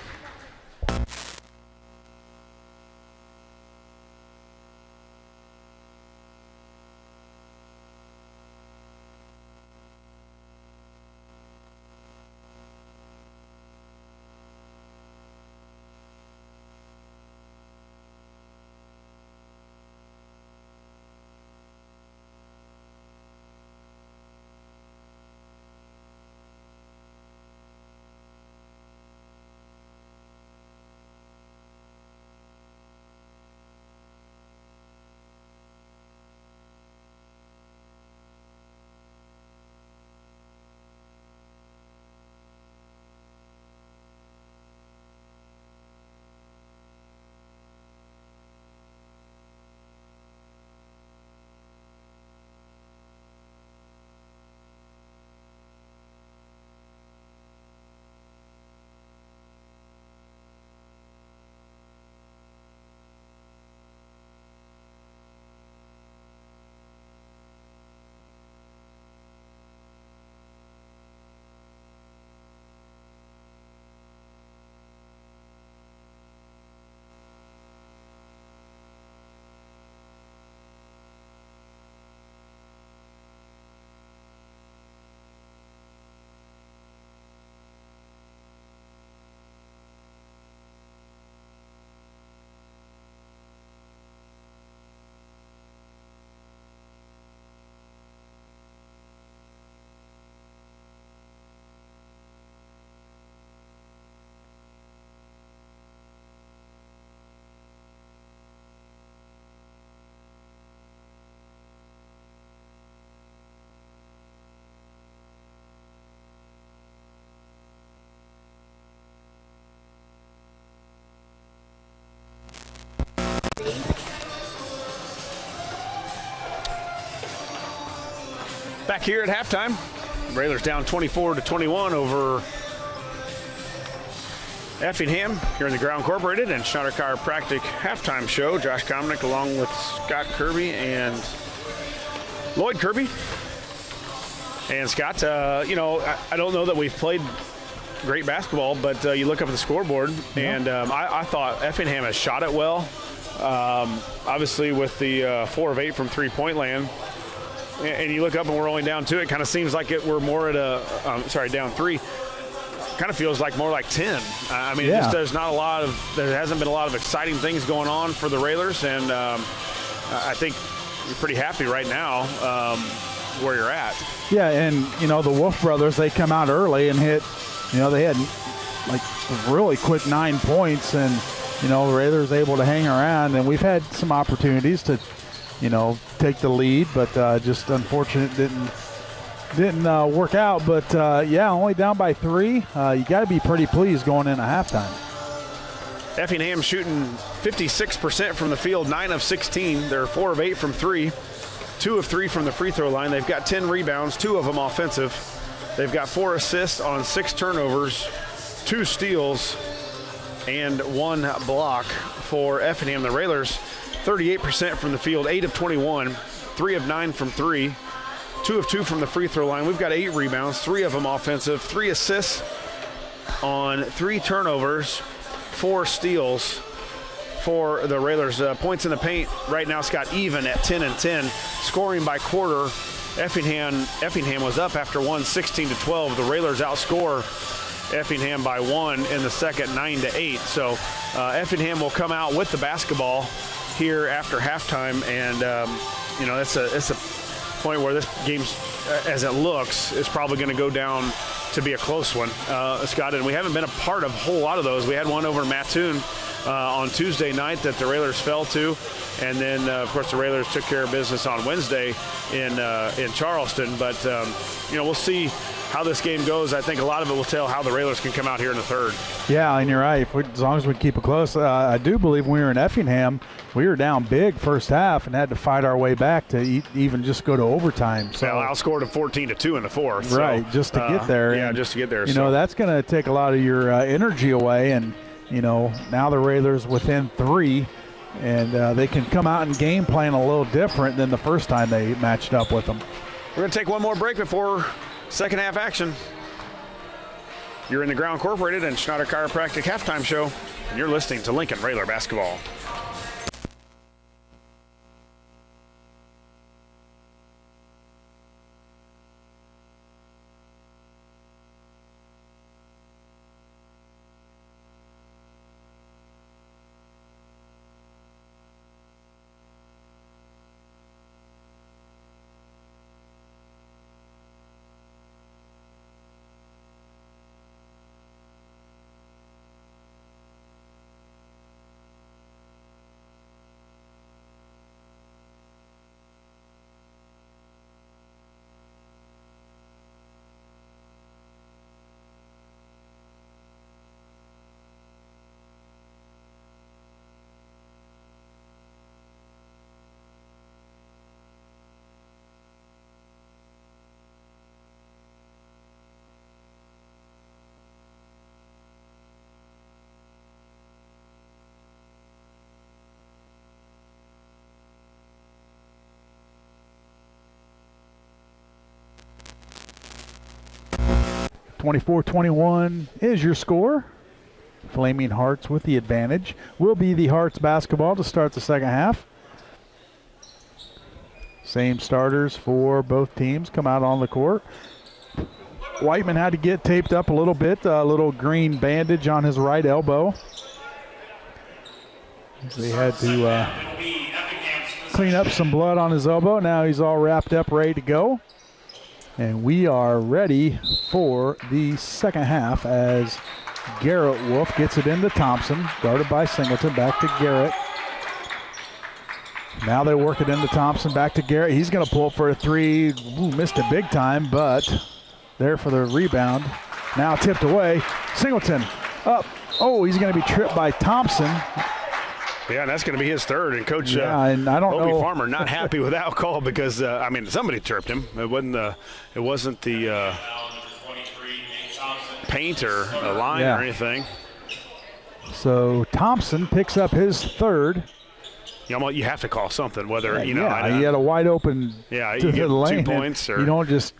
Back here at halftime, Railers down 24-21 over Effingham here in the Ground Incorporated and Schneider Chiropractic halftime show. Josh Komnick along with Scott Kirby and Lloyd Kirby. And Scott, you know, I don't know that we've played great basketball, but you look up at the scoreboard, and I thought Effingham has shot it well. Obviously with the 4 of 8 from three-point land. And you look up and we're only down 2. It kind of seems like we're more at down 3. Kind of feels like more like 10. I mean, there hasn't been a lot of exciting things going on for the Railers, and I think you're pretty happy right now where you're at. Yeah, and, you know, the Wolf brothers, they come out early and hit, you know, they had like a really quick 9 points, and, you know, the Railers able to hang around, and we've had some opportunities to, you know, take the lead, but just unfortunate didn't work out. But yeah, only down by 3. You got to be pretty pleased going into halftime. Effingham shooting 56% from the field, 9 of 16. They're 4 of 8 from 3, 2 of 3 from the free throw line. They've got 10 rebounds, 2 of them offensive. They've got 4 assists on 6 turnovers, 2 steals, and 1 block for Effingham. The Railers 38% from the field, 8 of 21, 3 of 9 from 3, 2 of 2 from the free throw line. We've got 8 rebounds, 3 of them offensive, 3 assists on 3 turnovers, 4 steals for the Railers. Points in the paint right now, Scott, even at 10 and 10. Scoring by quarter, Effingham was up after one, 16-12. The Railers outscore Effingham by 1 in the second, 9-8. So Effingham will come out with the basketball here after halftime, and you know, it's a point where this game, as it looks, is probably going to go down to be a close one, Scott. And we haven't been a part of a whole lot of those. We had one over in Mattoon on Tuesday night that the Railers fell to, and then of course the Railers took care of business on Wednesday in Charleston. But you know, we'll see how this game goes. I think a lot of it will tell how the Railers can come out here in the third. Yeah, and you're right. As long as we keep it close, I do believe when we were in Effingham, we were down big first half and had to fight our way back to even just go to overtime. So I outscored them 14-2 in the fourth. Right, so, just to get there. Yeah, and, just to get there. You know, that's going to take a lot of your energy away, and you know, now the Railers within 3, and they can come out and game plan a little different than the first time they matched up with them. We're going to take one more break before second half action. You're in the Ground Incorporated and Schneider Chiropractic halftime show, and you're listening to Lincoln Railer Basketball. (24-21) is your score. Flaming Hearts with the advantage. Will be the Hearts basketball to start the second half. Same starters for both teams come out on the court. Whiteman had to get taped up a little bit, a little green bandage on his right elbow. They had to clean up some blood on his elbow. Now he's all wrapped up, ready to go. And we are ready for the second half as Garrett Wolf gets it into Thompson, guarded by Singleton, back to Garrett. Now they work it into Thompson, back to Garrett. He's going to pull up for a 3. Ooh, missed it big time, but there for the rebound. Now tipped away. Singleton up. Oh, he's going to be tripped by Thompson. Yeah, and that's going to be his third. And Coach and I don't know. Farmer not happy with that call because I mean somebody chirped him. It wasn't the paint or a line or anything. So Thompson picks up his third. You have to call something, whether he had a wide open to the get lane. 2 points. Or, you don't just.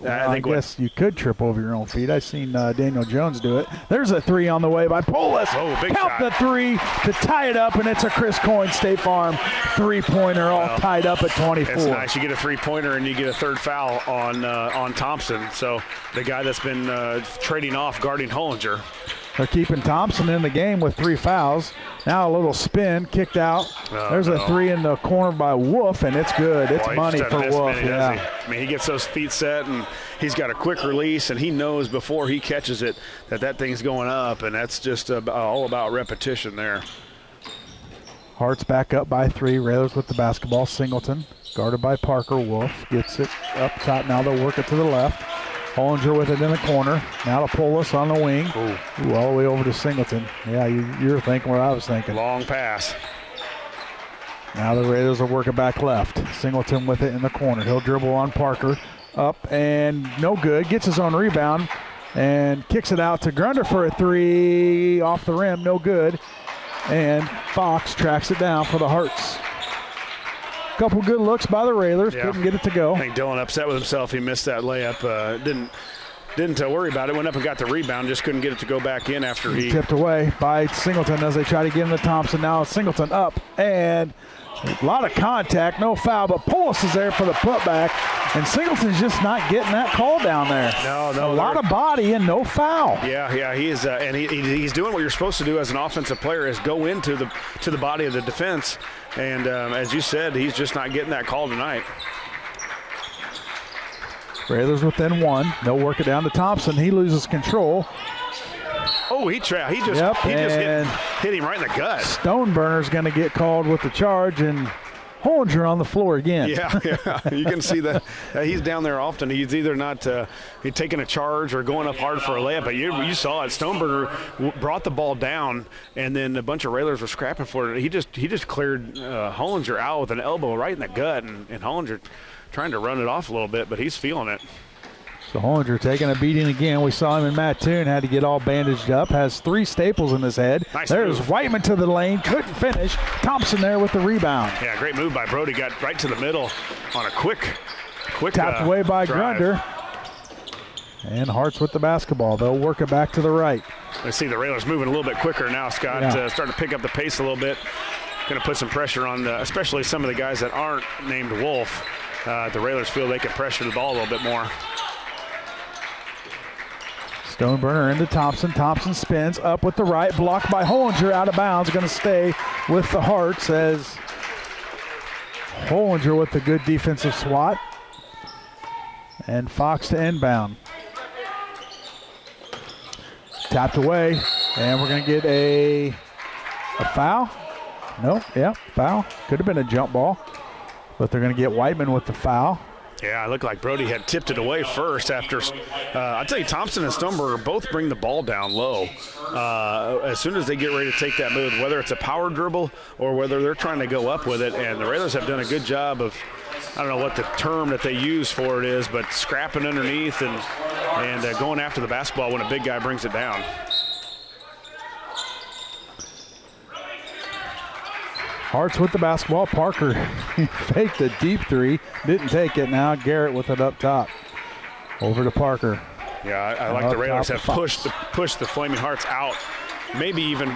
I guess you could trip over your own feet. I've seen Daniel Jones do it. There's a three on the way by Polis. Oh, big Count shot. the three to tie it up, and it's a Chris Coyne State Farm three-pointer all tied up at 24. It's nice. You get a three-pointer and you get a third foul on Thompson. So the guy that's been trading off guarding Hollinger. They're keeping Thompson in the game with 3 fouls. Now a little spin, kicked out. There's a three in the corner by Wolf, and it's good. It's money for Wolf. I mean, he gets those feet set, and he's got a quick release, and he knows before he catches it that thing's going up, and that's just all about repetition there. Hart's back up by 3. Railers with the basketball. Singleton, guarded by Parker. Wolf gets it up top. Now they'll work it to the left. Hollinger with it in the corner. Now to Polis on the wing. Ooh, all the way over to Singleton. Yeah, you're thinking what I was thinking. Long pass. Now the Raiders will work it back left. Singleton with it in the corner. He'll dribble on Parker. Up and no good. Gets his own rebound and kicks it out to Grunder for a 3. Off the rim, no good. And Fox tracks it down for the Hearts. Couple good looks by the Railers. Couldn't get it to go. I think Dylan upset with himself. He missed that layup. Didn't worry about it. Went up and got the rebound. Just couldn't get it to go back in after he tipped away by Singleton as they try to get him to Thompson. Now Singleton up and a lot of contact. No foul, but Polis is there for the putback. And Singleton's just not getting that call down there. No. A lot of body and no foul. Yeah, he is, and he's doing what you're supposed to do as an offensive player, is go into the body of the defense. And as you said, he's just not getting that call tonight. Railers within 1. They'll work it down to Thompson. He loses control. Oh, he just hit him right in the gut. Stoneburner's going to get called with the charge, and Hollinger on the floor again. Yeah, you can see that he's down there often. He's either not taking a charge or going up hard for a layup. But you saw it. Stoneburner brought the ball down, and then a bunch of Railers were scrapping for it. He just cleared Hollinger out with an elbow right in the gut, and Hollinger trying to run it off a little bit, but he's feeling it. So Hollinger taking a beating again. We saw him in Mattoon, had to get all bandaged up, has 3 staples in his head. Nice There's move. Whiteman to the lane, couldn't finish. Thompson there with the rebound. Yeah, great move by Brody. Got right to the middle on a quick tapped away by drive. Grunder. And Hart's with the basketball. They'll work it back to the right. I see the Railers moving a little bit quicker now, Scott. Starting to pick up the pace a little bit. Going to put some pressure on, especially some of the guys that aren't named Wolf. The Railers feel they can pressure the ball a little bit more. Stoneburner into Thompson. Thompson spins up with the right, blocked by Hollinger, out of bounds. Going to stay with the Hearts as Hollinger with the good defensive swat. And Fox to inbound. Tapped away, and we're going to get a foul. No, foul. Could have been a jump ball, but they're going to get Whiteman with the foul. Yeah, it looked like Brody had tipped it away first after. I'll tell you, Thompson and Stoneburner both bring the ball down low. As soon as they get ready to take that move, whether it's a power dribble or whether they're trying to go up with it, and the Railers have done a good job of, I don't know what the term that they use for it is, but scrapping underneath and going after the basketball when a big guy brings it down. Hart's with the basketball. Parker faked a deep 3, didn't take it. Now Garrett with it up top. Over to Parker. Yeah, I like the Railers have pushed the Flaming Hearts out, maybe even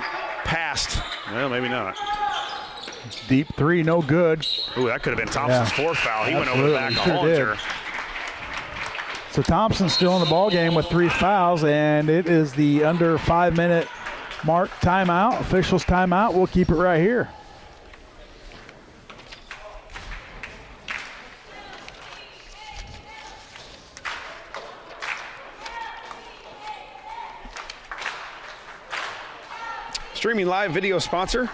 past. Well, maybe not. Deep 3, no good. Ooh, that could have been Thompson's 4th foul. He went over the back of Hollinger. So Thompson's still in the ball game with 3 fouls, and it is the under 5-minute mark timeout. Officials timeout. We'll keep it right here. Streaming live video sponsor.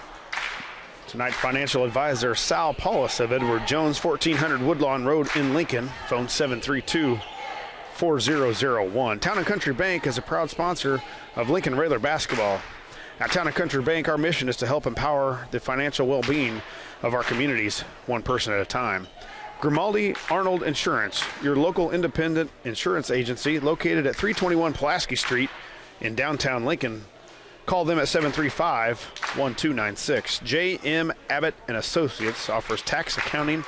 Tonight, financial advisor Sal Paulus of Edward Jones, 1400 Woodlawn Road in Lincoln. Phone 732-4001. Town & Country Bank is a proud sponsor of Lincoln Railer basketball. At Town & Country Bank, our mission is to help empower the financial well-being of our communities, one person at a time. Grimaldi Arnold Insurance, your local independent insurance agency located at 321 Pulaski Street in downtown Lincoln. Call them at 735-1296. J.M. Abbott & Associates offers tax, accounting,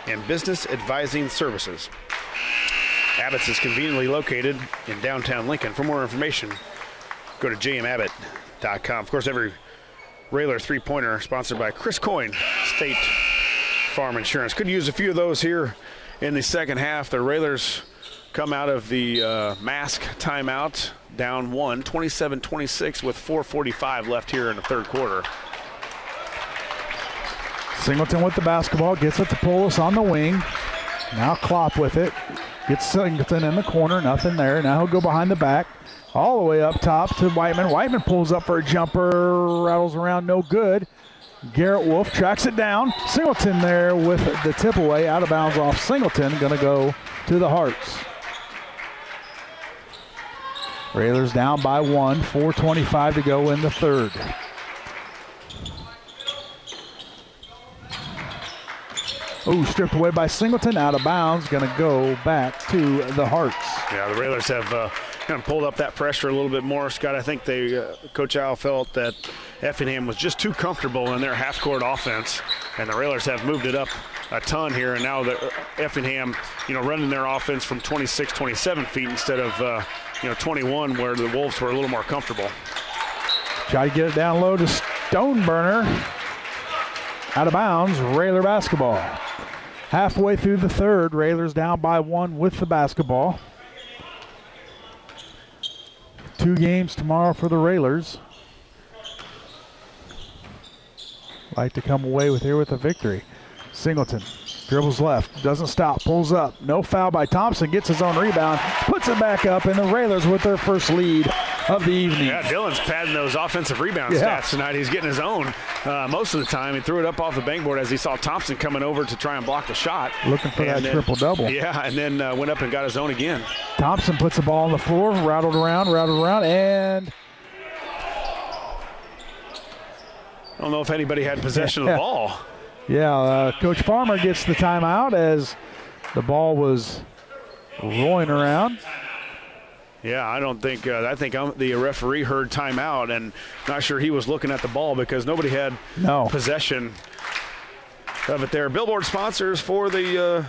and business advising services. Abbott's is conveniently located in downtown Lincoln. For more information, go to jmabbott.com. Of course, every Railer three-pointer sponsored by Chris Coyne, State Farm Insurance. Could use a few of those here in the second half. The Railers come out of the mask timeout, down 1, 27-26 with 4:45 left here in the third quarter. Singleton with the basketball, gets it to Polis on the wing. Now Klopp with it. Gets Singleton in the corner, nothing there. Now he'll go behind the back, all the way up top to Whiteman. Whiteman pulls up for a jumper, rattles around, no good. Garrett Wolf tracks it down. Singleton there with the tip away, out of bounds off Singleton, gonna go to the Hearts. Railers down by 1, 4:25 to go in the third. Ooh, stripped away by Singleton, out of bounds, gonna go back to the Hearts. Yeah, the Railers have kind of pulled up that pressure a little bit more. Scott, I think Coach Al felt that Effingham was just too comfortable in their half-court offense, and the Railers have moved it up a ton here, and now the Effingham, running their offense from 26, 27 feet instead of 21, where the Wolves were a little more comfortable. Try to get it down low to Stoneburner. Out of bounds, Railer basketball. Halfway through the third, Railers down by 1 with the basketball. 2 games tomorrow for the Railers. Like to come away with here with a victory. Singleton dribbles left, doesn't stop, pulls up. No foul by Thompson, gets his own rebound, puts it back up, and the Railers with their first lead of the evening. Yeah, Dylan's padding those offensive rebound stats tonight. He's getting his own most of the time. He threw it up off the bankboard as he saw Thompson coming over to try and block the shot. Looking for that triple-double. Yeah, and then went up and got his own again. Thompson puts the ball on the floor, rattled around, and I don't know if anybody had possession of the ball. Yeah, Coach Farmer gets the timeout as the ball was rolling around. Yeah, I think the referee heard timeout, and not sure he was looking at the ball because nobody had possession of it there. Billboard sponsors for the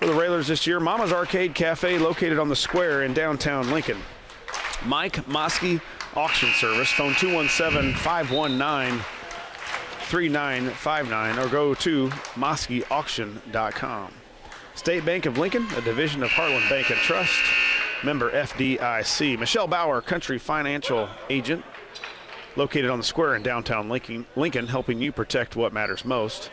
Railers this year: Mama's Arcade Cafe, located on the square in downtown Lincoln. Mike Moskey Auction Service, phone 217-519-3959, or go to moskeyauction.com. State Bank of Lincoln, a division of Heartland Bank and Trust, member FDIC. Michelle Bauer, country financial agent, located on the square in downtown Lincoln, helping you protect what matters most.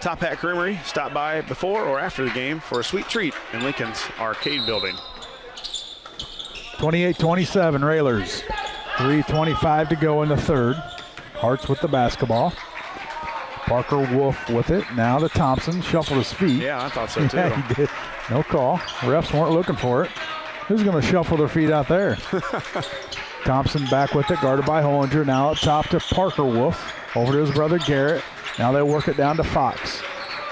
Top Hat Creamery, stop by before or after the game for a sweet treat in Lincoln's arcade building. 28-27 Railers. 3:25 to go in the third. Hearts with the basketball. Parker Wolf with it. Now to Thompson. Shuffled his feet. Yeah, I thought so too. Yeah, he did. No call. Refs weren't looking for it. Who's going to shuffle their feet out there? Thompson back with it, guarded by Hollinger. Now up top to Parker Wolf. Over to his brother Garrett. Now they work it down to Fox.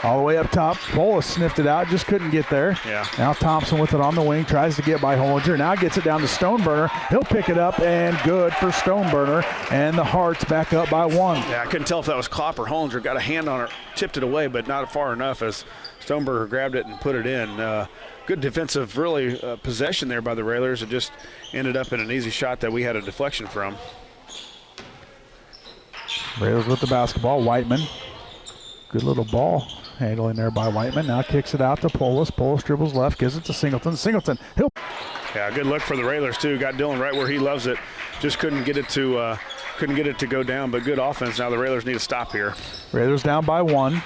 All the way up top. Polis sniffed it out, just couldn't get there. Yeah. Now Thompson with it on the wing, tries to get by Hollinger. Now gets it down to Stoneburner. He'll pick it up, and good for Stoneburner. And the Hearts back up by 1. Yeah, I couldn't tell if that was Klopp or Hollinger. Got a hand on it, tipped it away, but not far enough as Stoneburner grabbed it and put it in. Good defensive, possession there by the Railers. It just ended up in an easy shot that we had a deflection from. Railers with the basketball. Whiteman. Good little ball handling there by Whiteman. Now kicks it out to Polis. Polis dribbles left, gives it to Singleton. Singleton, Yeah, good look for the Railers too. Got Dylan right where he loves it. Just couldn't get it to go down, but good offense. Now the Railers need a stop here. Railers down by 1.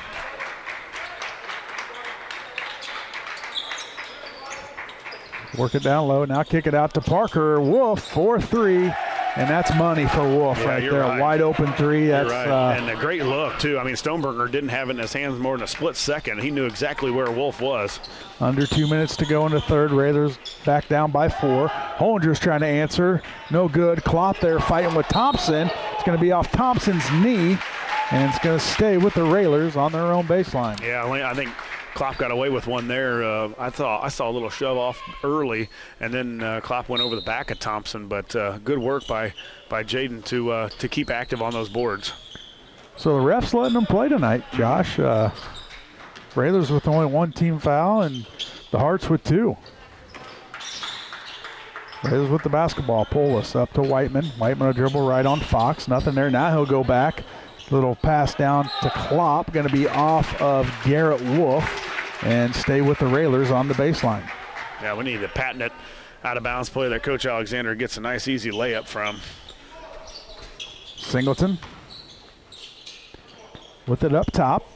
Work it down low. Now kick it out to Parker Wolf for 3. And that's money for Wolf right there. Right. Wide open three. That's right. And a great look, too. I mean, Stoneberger didn't have it in his hands more than a split second. He knew exactly where Wolf was. Under 2 minutes to go in the third. Railers back down by 4. Hollinger's trying to answer. No good. Klopp there fighting with Thompson. It's going to be off Thompson's knee, and it's going to stay with the Railers on their own baseline. Yeah, I think Klopp got away with one there. I saw a little shove off early, and then Klopp went over the back of Thompson. But good work by Jaden to keep active on those boards. So the refs letting them play tonight, Josh. Railers with only 1 team foul, and the Hearts with 2. Railers with the basketball. Polis up to Whiteman. Whiteman will dribble right on Fox. Nothing there. Now he'll go back. Little pass down to Klopp, going to be off of Garrett Wolf and stay with the Railers on the baseline. Yeah, we need a patented out-of-bounds play that Coach Alexander gets a nice, easy layup from. Singleton with it up top.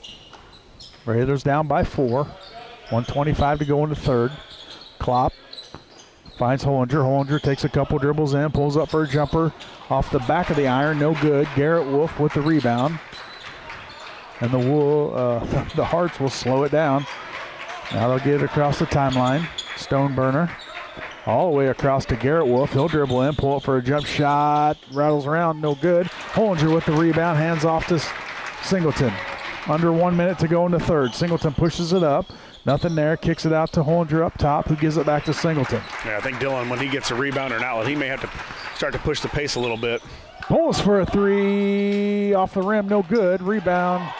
Railers down by 4. 1:25 to go in the third. Klopp finds Hollinger. Hollinger takes a couple dribbles in, pulls up for a jumper. Off the back of the iron, no good. Garrett Wolf with the rebound. And the Hearts will slow it down. Now they'll get it across the timeline. Stoneburner all the way across to Garrett Wolf. He'll dribble in, pull up for a jump shot. Rattles around, no good. Hollinger with the rebound, hands off to Singleton. Under 1 minute to go in the third. Singleton pushes it up. Nothing there. Kicks it out to Hollinger up top, who gives it back to Singleton. Yeah, I think Dylan, when he gets a rebound or an outlet, he may have to start to push the pace a little bit. Pulls for a 3 off the rim, no good. Rebound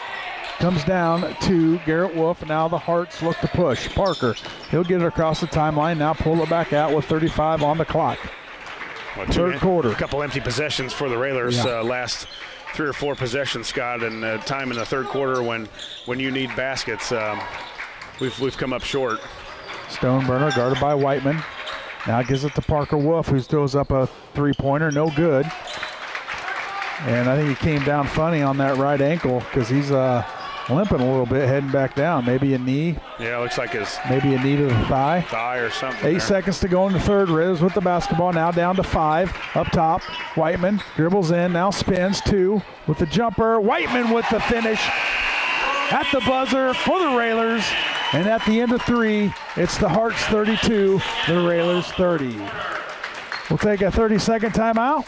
comes down to Garrett Wolf, and now the Hearts look to push. Parker, he'll get it across the timeline, now pull it back out with 35 on the clock. Third quarter. A couple empty possessions for the Railers last 3 or 4 possessions, Scott, and time in the third quarter when you need baskets. We've come up short. Stoneburner guarded by Whiteman. Now gives it to Parker Wolf, who throws up a 3-pointer, no good. And I think he came down funny on that right ankle because he's limping a little bit, heading back down. Maybe a knee. Yeah, looks like maybe a knee to the thigh. Thigh or something. 8 seconds to go in the third. Riz with the basketball, now down to 5. Up top, Whiteman dribbles in, now spins 2 with the jumper. Whiteman with the finish at the buzzer for the Railers. And at the end of 3, it's the Hearts 32, the Railers 30. We'll take a 30-second timeout.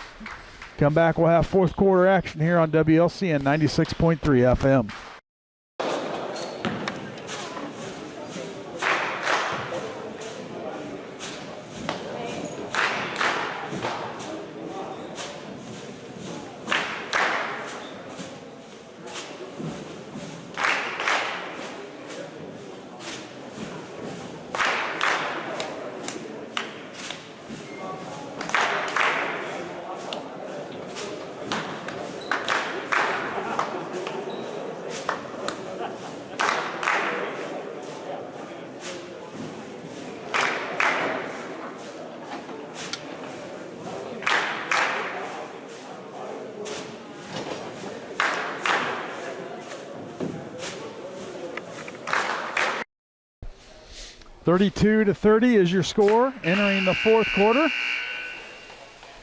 Come back, we'll have fourth quarter action here on WLCN 96.3 FM. (32-30) is your score entering the fourth quarter.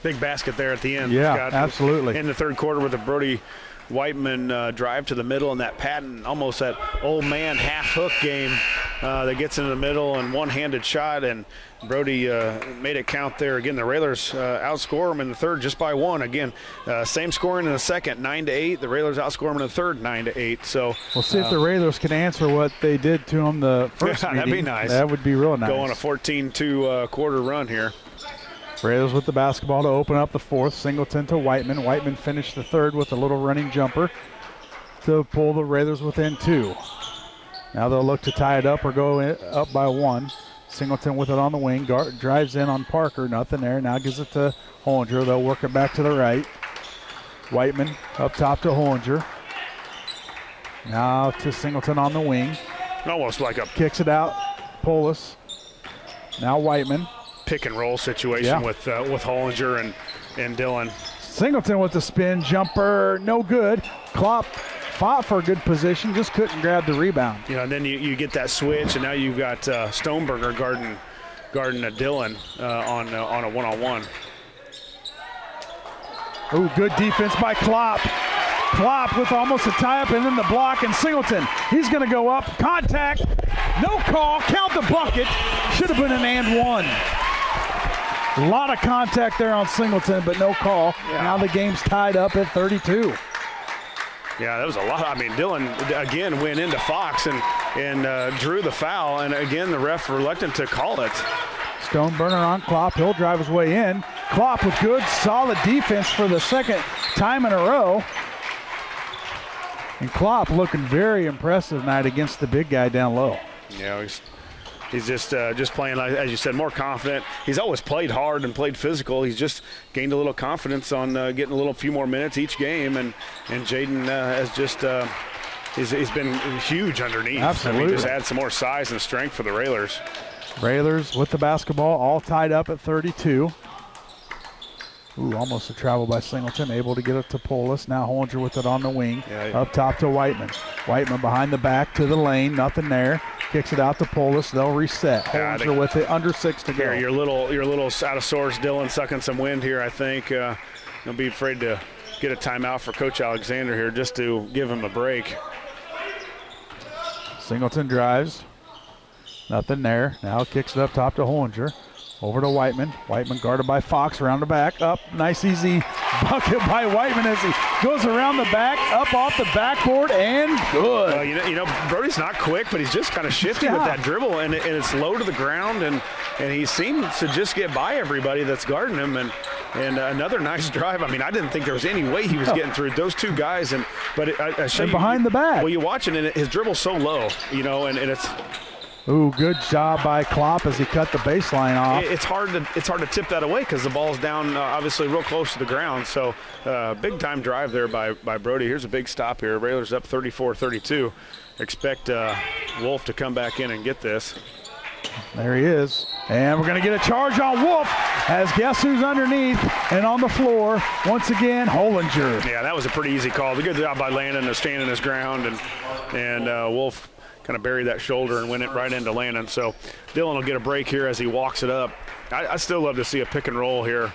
Big basket there at the end. Yeah, Scott, absolutely. In the third quarter with the Brody Whiteman drive to the middle and that patent, almost that old man half hook game that gets into the middle and one-handed shot, and Brody made it count there. Again, the Railers outscore them in the third just by 1. Again, same scoring in the second, 9-8. The Railers outscore them in the third, 9-8. So we'll see if the Railers can answer what they did to them the first meeting. That'd be nice. That would be real nice. Go on a 14-2 quarter run here. Railers with the basketball to open up the fourth. Singleton to Whiteman. Whiteman finished the third with a little running jumper to pull the Railers within 2. Now they'll look to tie it up or go up by 1. Singleton with it on the wing. Drives in on Parker. Nothing there. Now gives it to Hollinger. They'll work it back to the right. Whiteman up top to Hollinger. Now to Singleton on the wing. Almost like a kicks it out. Polis. Now Whiteman. Pick and roll situation with Hollinger and Dylan. Singleton with the spin jumper, no good. Klopp fought for a good position, just couldn't grab the rebound. You know, and then you get that switch, and now you've got Stoneberger guarding Dylan on a one-on-one. Oh, good defense by Klopp. Klopp with almost a tie-up and then the block, and Singleton, he's going to go up. Contact, no call, count the bucket. Should have been an and one. A lot of contact there on Singleton, but no call. Yeah. Now the game's tied up at 32. Yeah, that was a lot. I mean, Dillon, again, went into Fox and drew the foul, and again, the ref reluctant to call it. Stoneburner on Klopp. He'll drive his way in. Klopp with good, solid defense for the second time in a row. And Klopp looking very impressive tonight against the big guy down low. Yeah, he's just playing, as you said, more confident. He's always played hard and played physical. He's just gained a little confidence on getting a few more minutes each game. And Jaden has just he's been huge underneath. Absolutely. I mean, just add some more size and strength for the Railers. Railers with the basketball, all tied up at 32. Ooh, almost a travel by Singleton, able to get it to Polis. Now Hollinger with it on the wing, up top to Whiteman. Whiteman behind the back to the lane, nothing there. Kicks it out to Polis. They'll reset. Hollinger with it, under 6 to go. You're a little out of sorts, Dillon, sucking some wind here, I think. Don't be afraid to get a timeout for Coach Alexander here just to give him a break. Singleton drives. Nothing there. Now kicks it up top to Hollinger. Over to Whiteman. Whiteman guarded by Fox, around the back. Up, nice easy bucket by Whiteman as he goes around the back, up off the backboard, and good. Well, you know, Brody's not quick, but he's just kind of shifty with that dribble, and it's low to the ground, and he seems to just get by everybody that's guarding him, and another nice drive. I mean, I didn't think there was any way he was getting through those two guys, but I show you behind the back. Well, you watch it, and his dribble's so low, you know, and it's. Ooh, good job by Klopp as he cut the baseline off. It's hard to tip that away because the ball's down obviously real close to the ground. So big time drive there by Brody. Here's a big stop here. Railers up 34-32. Expect Wolf to come back in and get this. There he is. And we're going to get a charge on Wolf as guess who's underneath and on the floor. Once again, Hollinger. Yeah, that was a pretty easy call. Good job by Landon to stand in his ground, and Wolf kind of buried that shoulder and went it right into Landon. So Dillon will get a break here as he walks it up. I still love to see a pick and roll here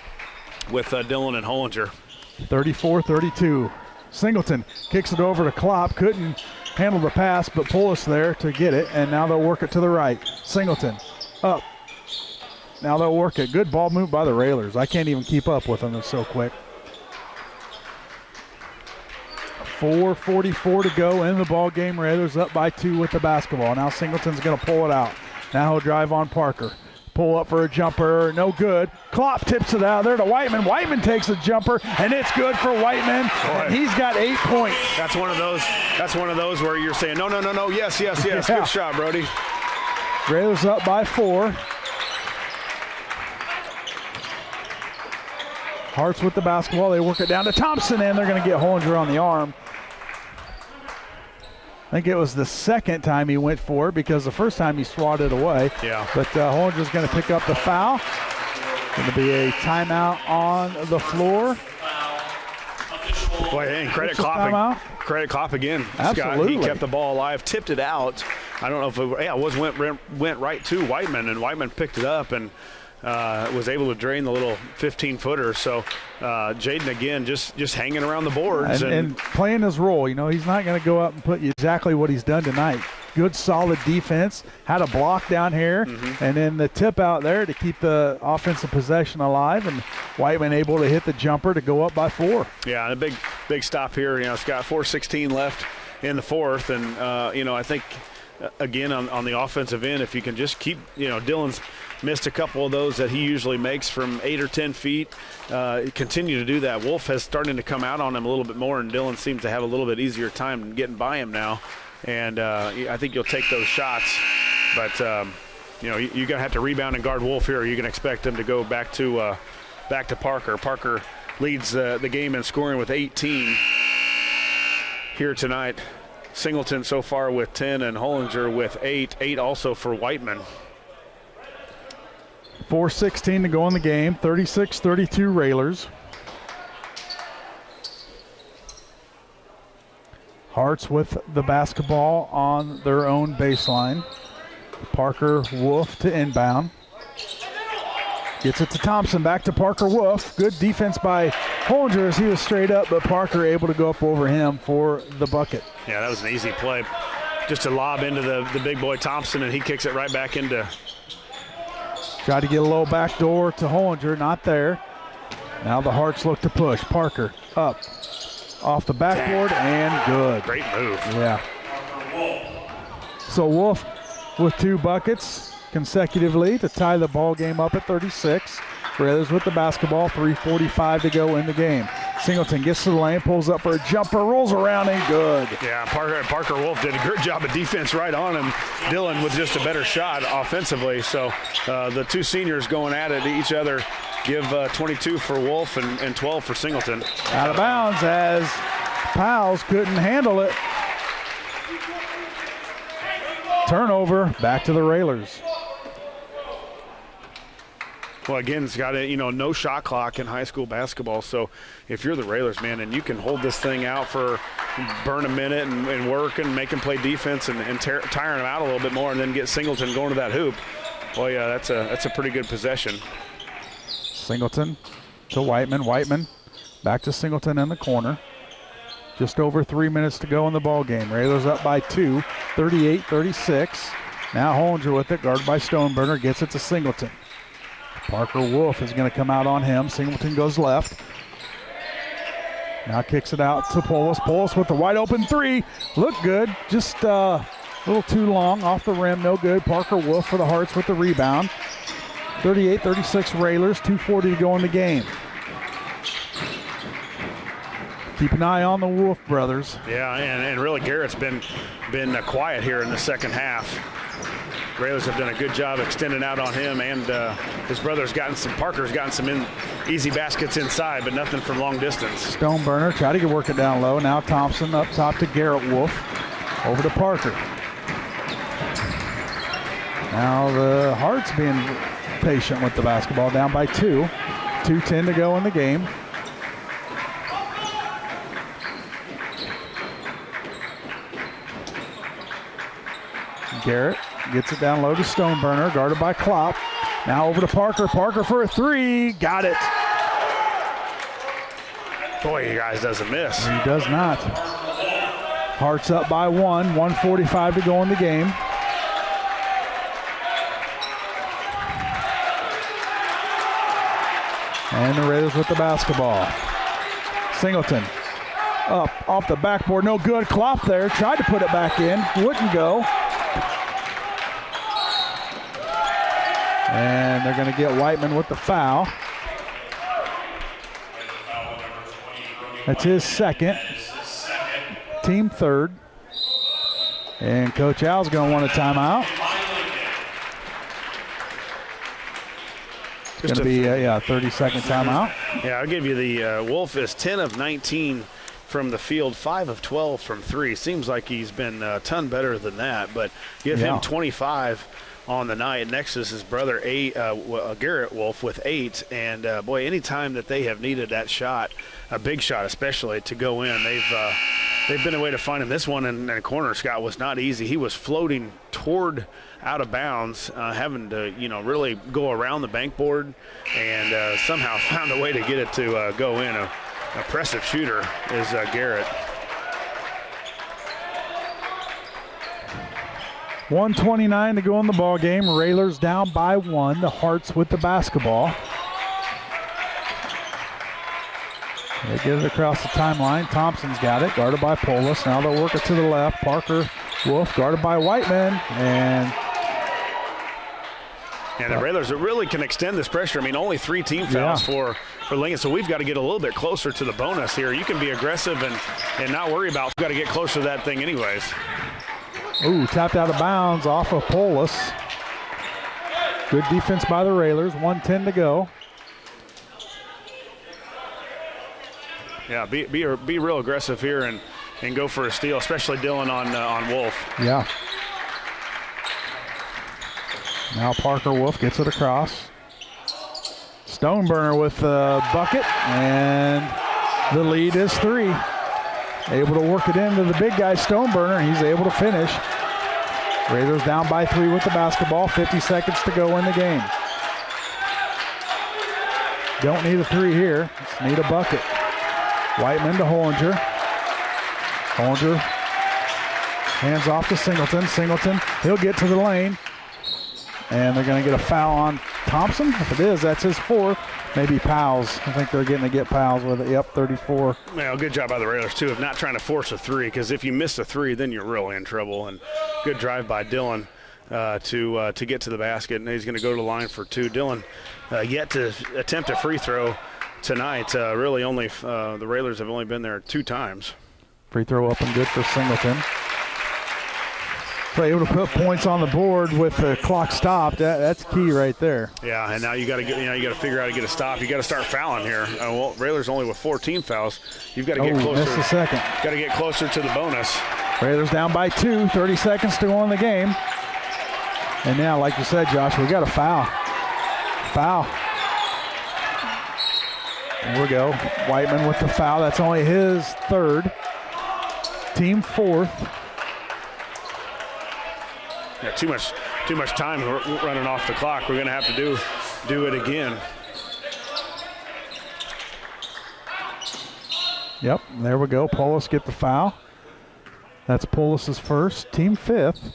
with Dillon and Hollinger. 34-32. Singleton kicks it over to Klopp. Couldn't handle the pass, but Polis there to get it, and now they'll work it to the right. Singleton up. Now they'll work it. Good ball move by the Railers. I can't even keep up with them. They're so quick. 4:44 to go in the ball game. Railers up by 2 with the basketball. Now Singleton's going to pull it out. Now he'll drive on Parker. Pull up for a jumper, no good. Klopp tips it out there to Whiteman. Whiteman takes a jumper, and it's good for Whiteman. Boy, and he's got 8 points. That's one of those where you're saying, no, yes. Yeah. Good shot, Brody. Railers up by 4. Harts with the basketball. They work it down to Thompson, and they're going to get Hollinger on the arm. I think it was the second time he went for it because the first time he swatted away. Yeah. But Hollinger's going to pick up the foul. Going to be a timeout on the floor. Boy, and credit Klopp again. Absolutely. Scott, he kept the ball alive, tipped it out. I don't know if it went right to Whiteman, and Whiteman picked it up and was able to drain the little 15-footer. So Jaden, again, just hanging around the boards. And playing his role. You know, he's not going to go up and put you exactly what he's done tonight. Good, solid defense. Had a block down here. Mm-hmm. And then the tip out there to keep the offensive possession alive. And Whiteman able to hit the jumper to go up by 4. Yeah, and a big stop here. You know, it's got 4:16 left in the fourth. And, I think, again, on the offensive end, if you can just keep, Dillon's missed a couple of those that he usually makes from 8 or 10 feet. Continue to do that. Wolf has starting to come out on him a little bit more, and Dillon seems to have a little bit easier time getting by him now. And I think you'll take those shots. But, you're going to have to rebound and guard Wolf here. You can expect him to go back to Parker. Parker leads the game in scoring with 18 here tonight. Singleton so far with 10 and Hollinger with 8. 8 also for Whiteman. 4:16 to go in the game. 36-32 Railers. Harts with the basketball on their own baseline. Parker Wolf to inbound. Gets it to Thompson. Back to Parker Wolf. Good defense by Hollinger as he was straight up, but Parker able to go up over him for the bucket. Yeah, that was an easy play. Just a lob into the big boy Thompson, and he kicks it right back into. Tried to get a little back door to Hollinger, not there. Now the Hearts look to push. Parker up, off the backboard, and good. Great move. Yeah. So Wolf with 2 buckets consecutively to tie the ball game up at 36. Railers with the basketball, 3:45 to go in the game. Singleton gets to the lane, pulls up for a jumper, rolls around, and good. Yeah, Parker Wolf did a good job of defense right on him. Dylan with just a better shot offensively. So the 2 seniors going at it to each other give 22 for Wolf and 12 for Singleton. Out of bounds as Pals couldn't handle it. Turnover, back to the Railers. Well, again, it's got no shot clock in high school basketball. So if you're the Railers, man, and you can hold this thing out for burn a minute and work and make them play defense and tiring them out a little bit more, and then get Singleton going to that hoop, boy, yeah, that's a pretty good possession. Singleton to Whiteman. Whiteman back to Singleton in the corner. Just over 3 minutes to go in the ball game. Railers up by 2, 38-36. Now Hollinger with it, guarded by Stoneburner, gets it to Singleton. Parker Wolf is going to come out on him. Singleton goes left. Now kicks it out to Polis. Polis with the wide open 3. Look good. Just a little too long off the rim. No good. Parker Wolf for the Hearts with the rebound. 38-36 Railers. 2:40 to go in the game. Keep an eye on the Wolf brothers. Yeah, and really Garrett's been quiet here in the second half. Railers have done a good job extending out on him, and his brother's gotten some. Parker's gotten some easy baskets inside, but nothing from long distance. Stoneburner try to work it down low. Now Thompson up top to Garrett Wolf. Over to Parker. Now the Hearts being patient with the basketball, down by 2. 2:10 to go in the game. Garrett gets it down low to Stoneburner, guarded by Klopp. Now over to Parker. Parker for a 3. Got it. Boy, you guys doesn't miss. He does not. Hearts up by 1. 1:45 to go in the game. And the Raiders with the basketball. Singleton up off the backboard. No good. Klopp there. Tried to put it back in. Wouldn't go. And they're going to get Whiteman with the foul. That's his second. Team third. And Coach Al's going to want a timeout. It's going to be a 30-second timeout. Yeah, I'll give you the Wolf is 10 of 19 from the field, 5 of 12 from 3. Seems like he's been a ton better than that, but give him 25 on the night. Next is his brother Garrett Wolf with 8, and boy, anytime that they have needed that shot, a big shot especially, to go in, they've been a way to find him. This one in the corner, Scott, was not easy. He was floating toward out of bounds, having to really go around the bankboard, and somehow found a way to get it to go in. An impressive shooter is Garrett. 1:29 to go in the ball game. Railers down by 1. The Hearts with the basketball. They get it across the timeline. Thompson's got it, guarded by Polis. Now they'll work it to the left. Parker Wolf guarded by Whiteman, and the Railers really can extend this pressure. I mean, only 3 team fouls for Lincoln, so we've got to get a little bit closer to the bonus here. You can be aggressive and not worry about. We've got to get closer to that thing anyways. Ooh, tapped out of bounds off of Polis. Good defense by the Railers. 1:10 to go. Yeah, be real aggressive here and go for a steal, especially Dylan on Wolf. Yeah. Now Parker Wolf gets it across. Stoneburner with the bucket, and the lead is 3. Able to work it into the big guy, Stoneburner. He's able to finish. Raiders down by 3 with the basketball. 50 seconds to go in the game. Don't need a three here. Just need a bucket. Whiteman to Hollinger. Hollinger hands off to Singleton. Singleton, he'll get to the lane. And they're going to get a foul on Thompson. If it is, that's his fourth. Maybe Powell's. I think they're getting to get Powell's with it. Yep, 34. Well, good job by the Railers, too, of not trying to force a three, because if you miss a three, then you're really in trouble. And good drive by Dylan to get to the basket. And he's going to go to the line for two. Dylan yet to attempt a free throw tonight. Really only the Railers have only been there 2 times. Free throw up and good for Singleton. So able to put points on the board with the clock stopped. That's key right there. Yeah, and now you got to you got to figure out how to get a stop. You got to start fouling here. Well, Railers only with 14 fouls. You've got to get closer. Missed a second. Got to get closer to the bonus. Railers down by 2. 30 seconds to go in the game. And now, like you said, Josh, we got a foul. Foul. There we go. Whiteman with the foul. That's only his 3rd. Team 4th. Yeah, too much time running off the clock. We're going to have to do it again. Yep, there we go. Polis get the foul. That's Polis's first. Team 5th.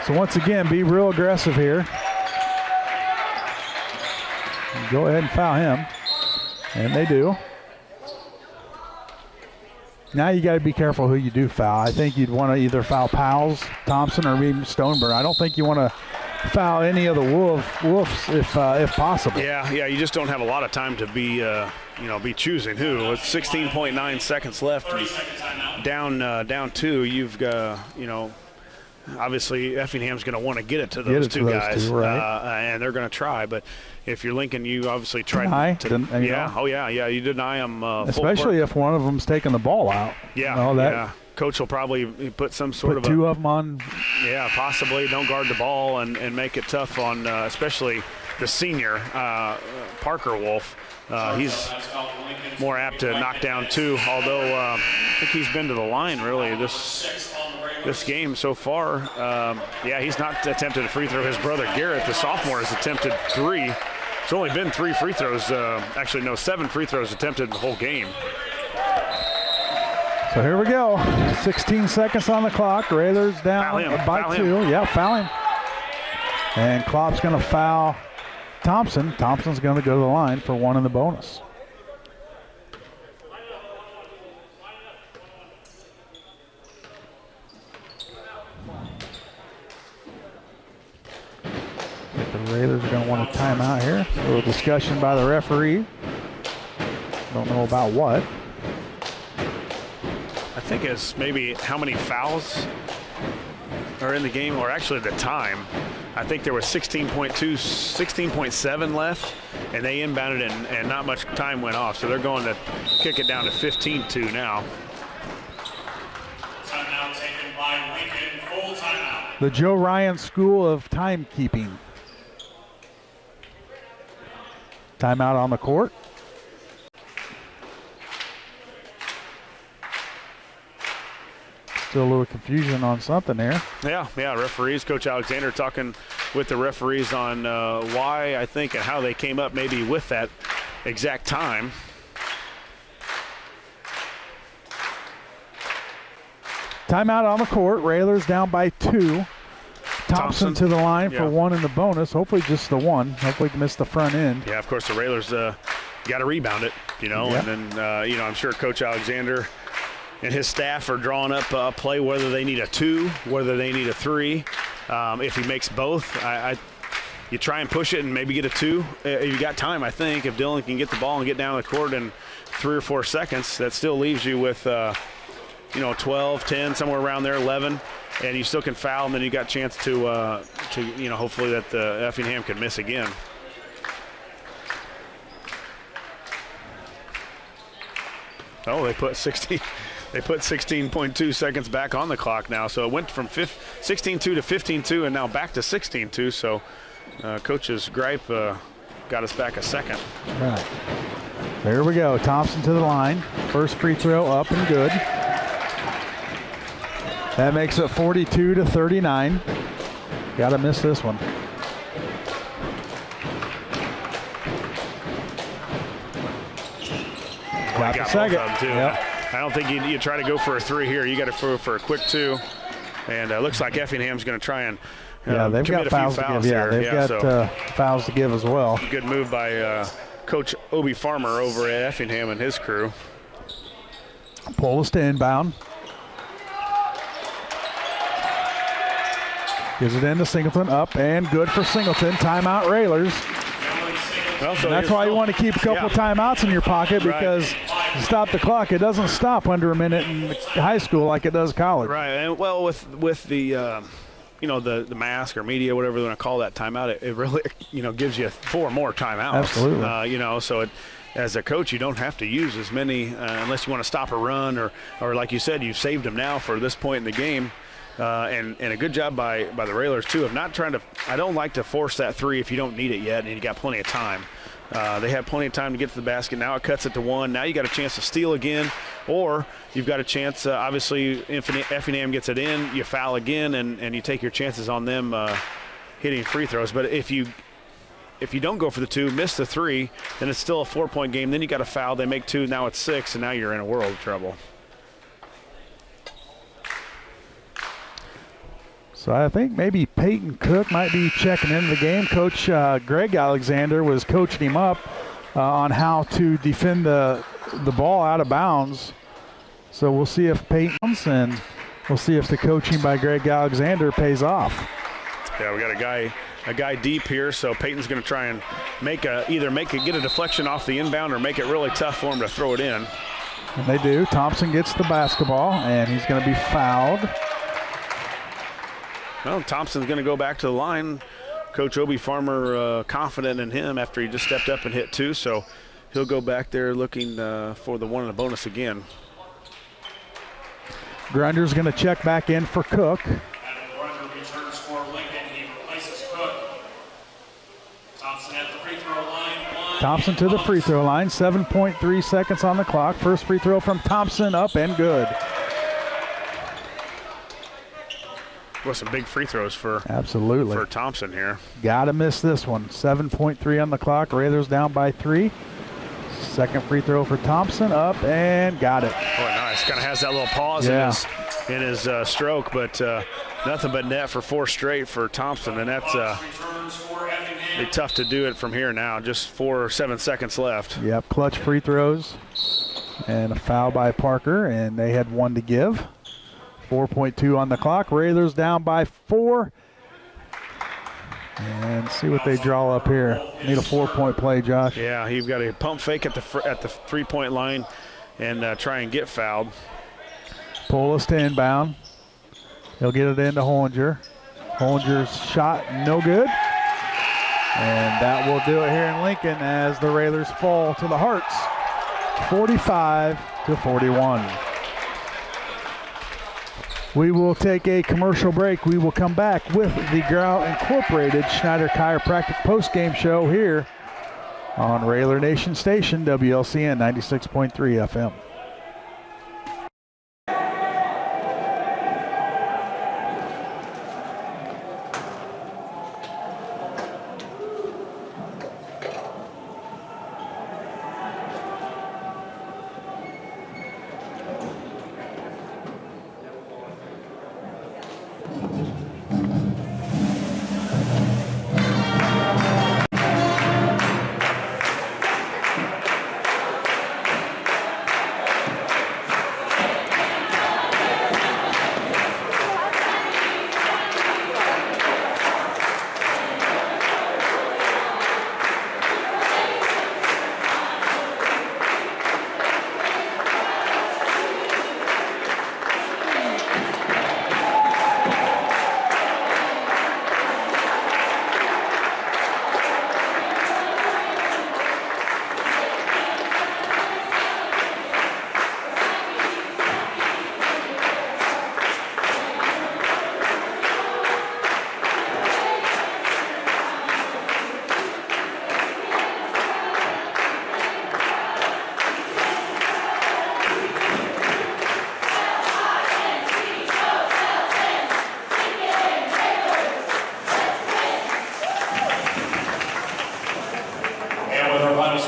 So once again, be real aggressive here. Go ahead and foul him. And they do. Now you got to be careful who you do foul. I think you'd want to either foul Powell's, Thompson, or even Stoneburn. I don't think you want to foul any of the Wolves if possible. Yeah, you just don't have a lot of time to be choosing who. With 16.9 seconds left, down 2. You've got obviously Effingham's going to want to get it to those two guys, right. And they're going to try. But if you're Lincoln, you obviously try to. You deny them. Especially if one of them's taking the ball out. Yeah, Coach will probably put some sort of 2 of them on. Yeah, possibly. Don't guard the ball and make it tough on especially the senior, Parker Wolf. He's more apt to knock down 2, although I think he's been to the line really this game so far. He's not attempted a free throw. His brother Garrett, the sophomore, has attempted 3. It's only been 3 free throws. 7 free throws attempted in the whole game. So here we go. 16 seconds on the clock. Railers down by 2. Yeah, foul him. And Klopp's going to foul Thompson. Thompson's going to go to the line for 1 in the bonus. The Raiders are going to want a timeout here. A little discussion by the referee. Don't know about what. I think it's maybe how many fouls are in the game, or actually the time. I think there was 16.7 left, and they inbounded it, and not much time went off. So they're going to kick it down to 15-2 now. Timeout taken by Lincoln. Full timeout. The Joe Ryan School of Timekeeping. Timeout on the court. Still a little confusion on something there. Yeah, referees. Coach Alexander talking with the referees on why, I think, and how they came up maybe with that exact time. Timeout on the court. Railers down by 2. Thompson to the line for 1 in the bonus. Hopefully just the 1. Hopefully miss the front end. Yeah, of course the Railers got to rebound it, and then, I'm sure Coach Alexander and his staff are drawing up a play, whether they need a 2, whether they need a 3. If he makes both, you try and push it and maybe get a 2. You got time, I think. If Dylan can get the ball and get down the court in 3 or 4 seconds, that still leaves you with, 12, 10, somewhere around there, 11. And you still can foul, and then you got a chance to hopefully that the Effingham can miss again. Oh, they put 16.2 seconds back on the clock now. So it went from 16-2 to 15-2 and now back to 16-2. So Coach's gripe got us back a second. Right. There we go. Thompson to the line. First free throw up and good. That makes it 42-39. Got to miss this one. Got the second. Both of them too. Yep. I don't think you try to go for a 3 here. You got to go for a quick 2. And looks like Effingham's going to try and they've got fouls to give. Yeah, they've got fouls to give as well. Good move by Coach Obi Farmer over at Effingham and his crew. Polis to inbound. Gives it into Singleton, up and good for Singleton. Timeout Railers. Well, so that's why you want to keep a couple timeouts in your pocket, because to stop the clock, it doesn't stop under a minute in high school like it does college. Right, and well, with the the mask or media, whatever you want to call that timeout, it really gives you 4 more timeouts. Absolutely. So as a coach, you don't have to use as many unless you want to stop a run or like you said, you've saved them now for this point in the game. And a good job by the Railers, too, of not trying to – I don't like to force that 3 if you don't need it yet and you got plenty of time. They have plenty of time to get to the basket. Now it cuts it to 1. Now you got a chance to steal again, or you've got a chance obviously, Effingham gets it in, you foul again, and you take your chances on them hitting free throws. But if you don't go for the 2, miss the 3, then it's still a 4-point game. Then you got a foul. They make 2. Now it's 6, and now you're in a world of trouble. So I think maybe Peyton Cook might be checking into the game. Coach Greg Alexander was coaching him up on how to defend the ball out of bounds. So we'll see if Peyton's, and we'll see if the coaching by Greg Alexander pays off. Yeah, we got a guy deep here, so Peyton's going to try and get a deflection off the inbound or make it really tough for him to throw it in. And they do. Thompson gets the basketball, and he's going to be fouled. Well, Thompson's going to go back to the line. Coach Obi Farmer confident in him after he just stepped up and hit 2, so he'll go back there looking for the 1 and a bonus again. Grunder's going to check back in for Cook. Adam Grunder returns for Lincoln. He replaces Cook. Thompson at the free throw line. Thompson to the free throw line. 7.3 seconds on the clock. First free throw from Thompson, up and good. Well, some big free throws for Thompson here. Gotta miss this one. 7.3 on the clock. Railers down by 3. Second free throw for Thompson, up and got it. Oh, nice. Kind of has that little pause in his stroke, but nothing but net for 4 straight for Thompson, and that's be tough to do it from here now. Just 4 or 7 seconds left. Yep, clutch free throws and a foul by Parker, and they had 1 to give. 4.2 on the clock. Railers down by 4. And see what they draw up here. Need a 4-point play, Josh. Yeah, you've got a pump fake at the 3-point line and try and get fouled. Polis to inbound. He'll get it into Hollinger. Hollinger's shot no good. And that will do it here in Lincoln as the Railers fall to the Hearts. 45-41. We will take a commercial break. We will come back with the Grau Incorporated Schneider Chiropractic post-game show here on Railer Nation Station, WLCN 96.3 FM.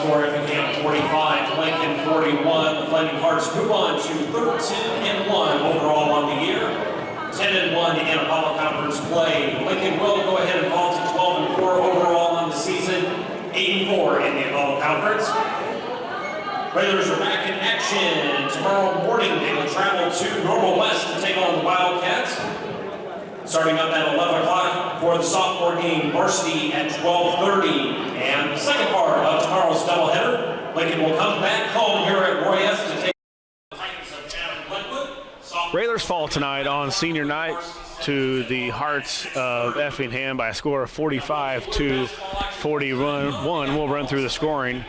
score, Effingham 45, Lincoln 41. The Flaming Hearts move on to 13-1 overall on the year. 10-1 in Apollo Conference play. Lincoln will go ahead and fall to 12-4 overall on the season. 8-4 in the Apollo Conference. Railers are back in action tomorrow morning. They will travel to Normal West to take on the Wildcats. Starting up at 11 o'clock for the sophomore game, varsity at 12:30. And the second part of tomorrow's doubleheader, Lincoln will come back home here at Roy S. to take the Titans of Chatham Glenwood. Railers fall tonight on senior night to the Hearts of Effingham by a score of 45-41. We'll run through the scoring.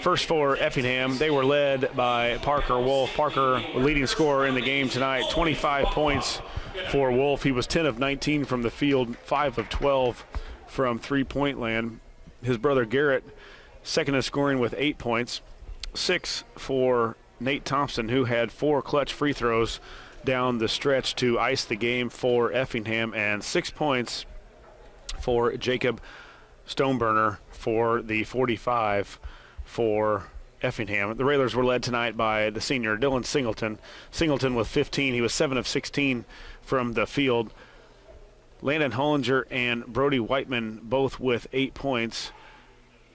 First for Effingham, they were led by Parker Wolf. Parker, the leading scorer in the game tonight, 25 points for Wolf. He was 10 of 19 from the field, 5 of 12 from three-point land. His brother Garrett, second in scoring with 8 points. 6 for Nate Thompson, who had 4 clutch free throws down the stretch to ice the game for Effingham, and 6 points for Jacob Stoneburner for the 45 for Effingham. The Railers were led tonight by the senior Dylan Singleton. Singleton with 15. He was 7 of 16 from the field. Landon Hollinger and Brody Whiteman both with 8 points.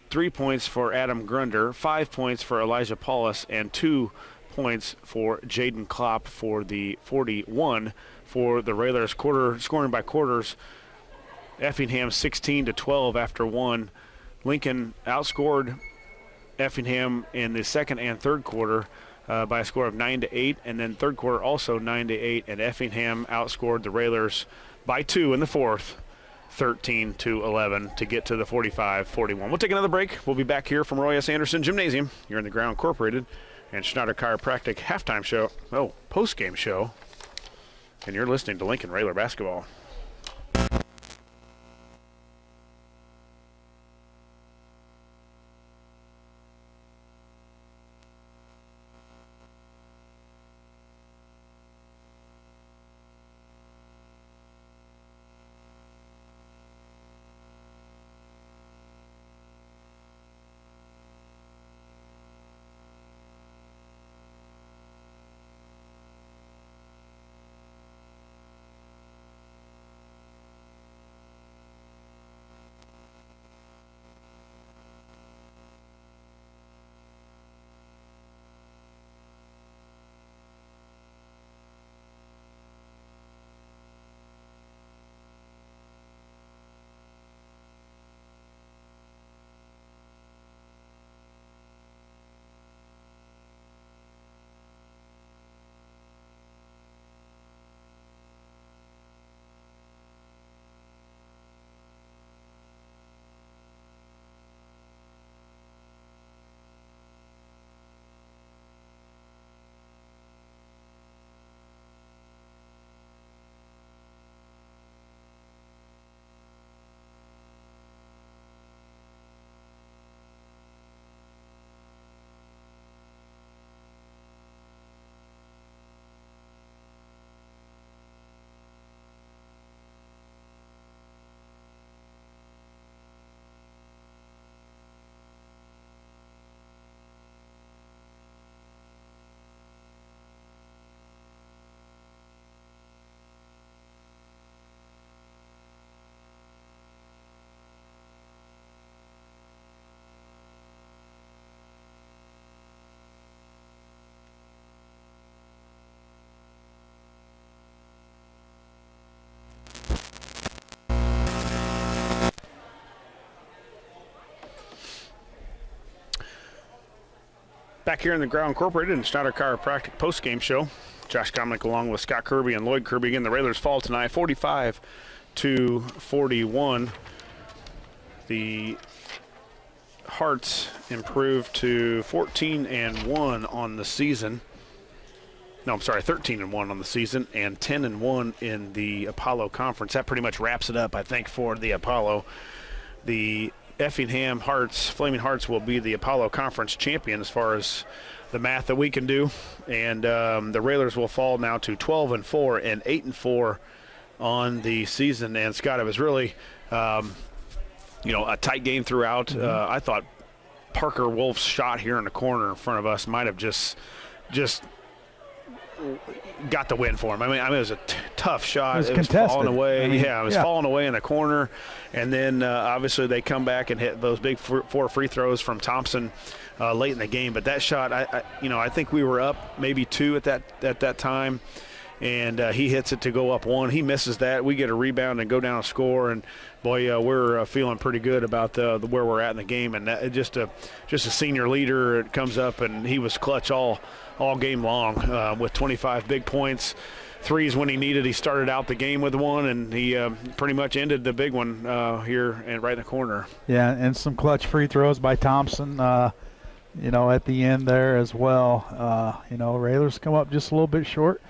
3 points for Adam Grunder, 5 points for Elijah Paulus, and 2 points for Jaden Klopp for the 41 for the Railers. Scoring by quarters, Effingham 16-12 after 1. Lincoln outscored Effingham in the second and third quarter by a score of 9-8, and then third quarter also 9-8, and Effingham outscored the Railers by 2 in the fourth, 13-11 to get to the 45-41. We'll take another break. We'll be back here from Roy S. Anderson Gymnasium. You're in the Ground Incorporated and Schneider Chiropractic post-game show, and you're listening to Lincoln Railer Basketball. Back here in the Ground Incorporated and Schneider Chiropractic post-game show. Josh Komnick along with Scott Kirby and Lloyd Kirby. Again, the Railers fall tonight, 45-41. The Hearts improved to 14-1 on the season. No, I'm sorry, 13-1 on the season and 10-1 in the Apollo Conference. That pretty much wraps it up, I think, for the Apollo. The Effingham Hearts, Flaming Hearts, will be the Apollo Conference champion as far as the math that we can do. And the Railers will fall now to 12-4 and 8-4 on the season. And, Scott, it was really, a tight game throughout. I thought Parker Wolf's shot here in the corner in front of us might have just got the win for him. I mean, it was a tough shot. It was falling away. I mean, it was falling away in the corner. And then, obviously, they come back and hit those big 4 free throws from Thompson late in the game. But that shot, I think we were up maybe 2 at that time. And he hits it to go up 1. He misses that. We get a rebound and go down and score. And, boy, we're feeling pretty good about where we're at in the game. And that, just a senior leader comes up, and he was clutch all game long with 25 big points. Threes when he needed. He started out the game with 1, and he pretty much ended the big one here and right in the corner. Yeah, and some clutch free throws by Thompson, at the end there as well. Railers come up just a little bit short.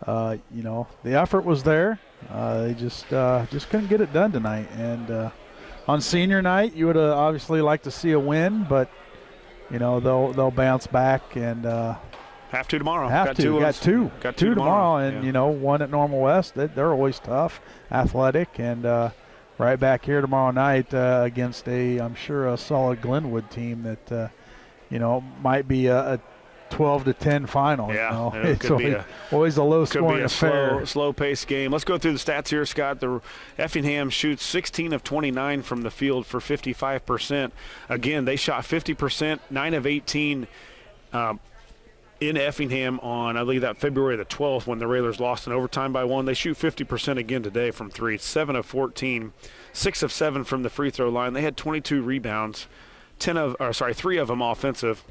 The effort was there. They just couldn't get it done tonight. And on senior night, you would obviously like to see a win, but they'll bounce back and. Have to tomorrow. Got two tomorrow, and one at Normal West. They're always tough, athletic, and right back here tomorrow night against I'm sure a solid Glenwood team that might be a 12-10 final. Yeah, it's always a low-scoring affair. Slow-paced game. Let's go through the stats here, Scott. The Effingham shoots 16 of 29 from the field for 55%. Again, they shot 50%, 9 of 18. In Effingham on, I believe, that February the 12th when the Railers lost in overtime by 1. They shoot 50% again today from 3. 7 of 14, 6 of 7 from the free throw line. They had 22 rebounds, 3 of them offensive,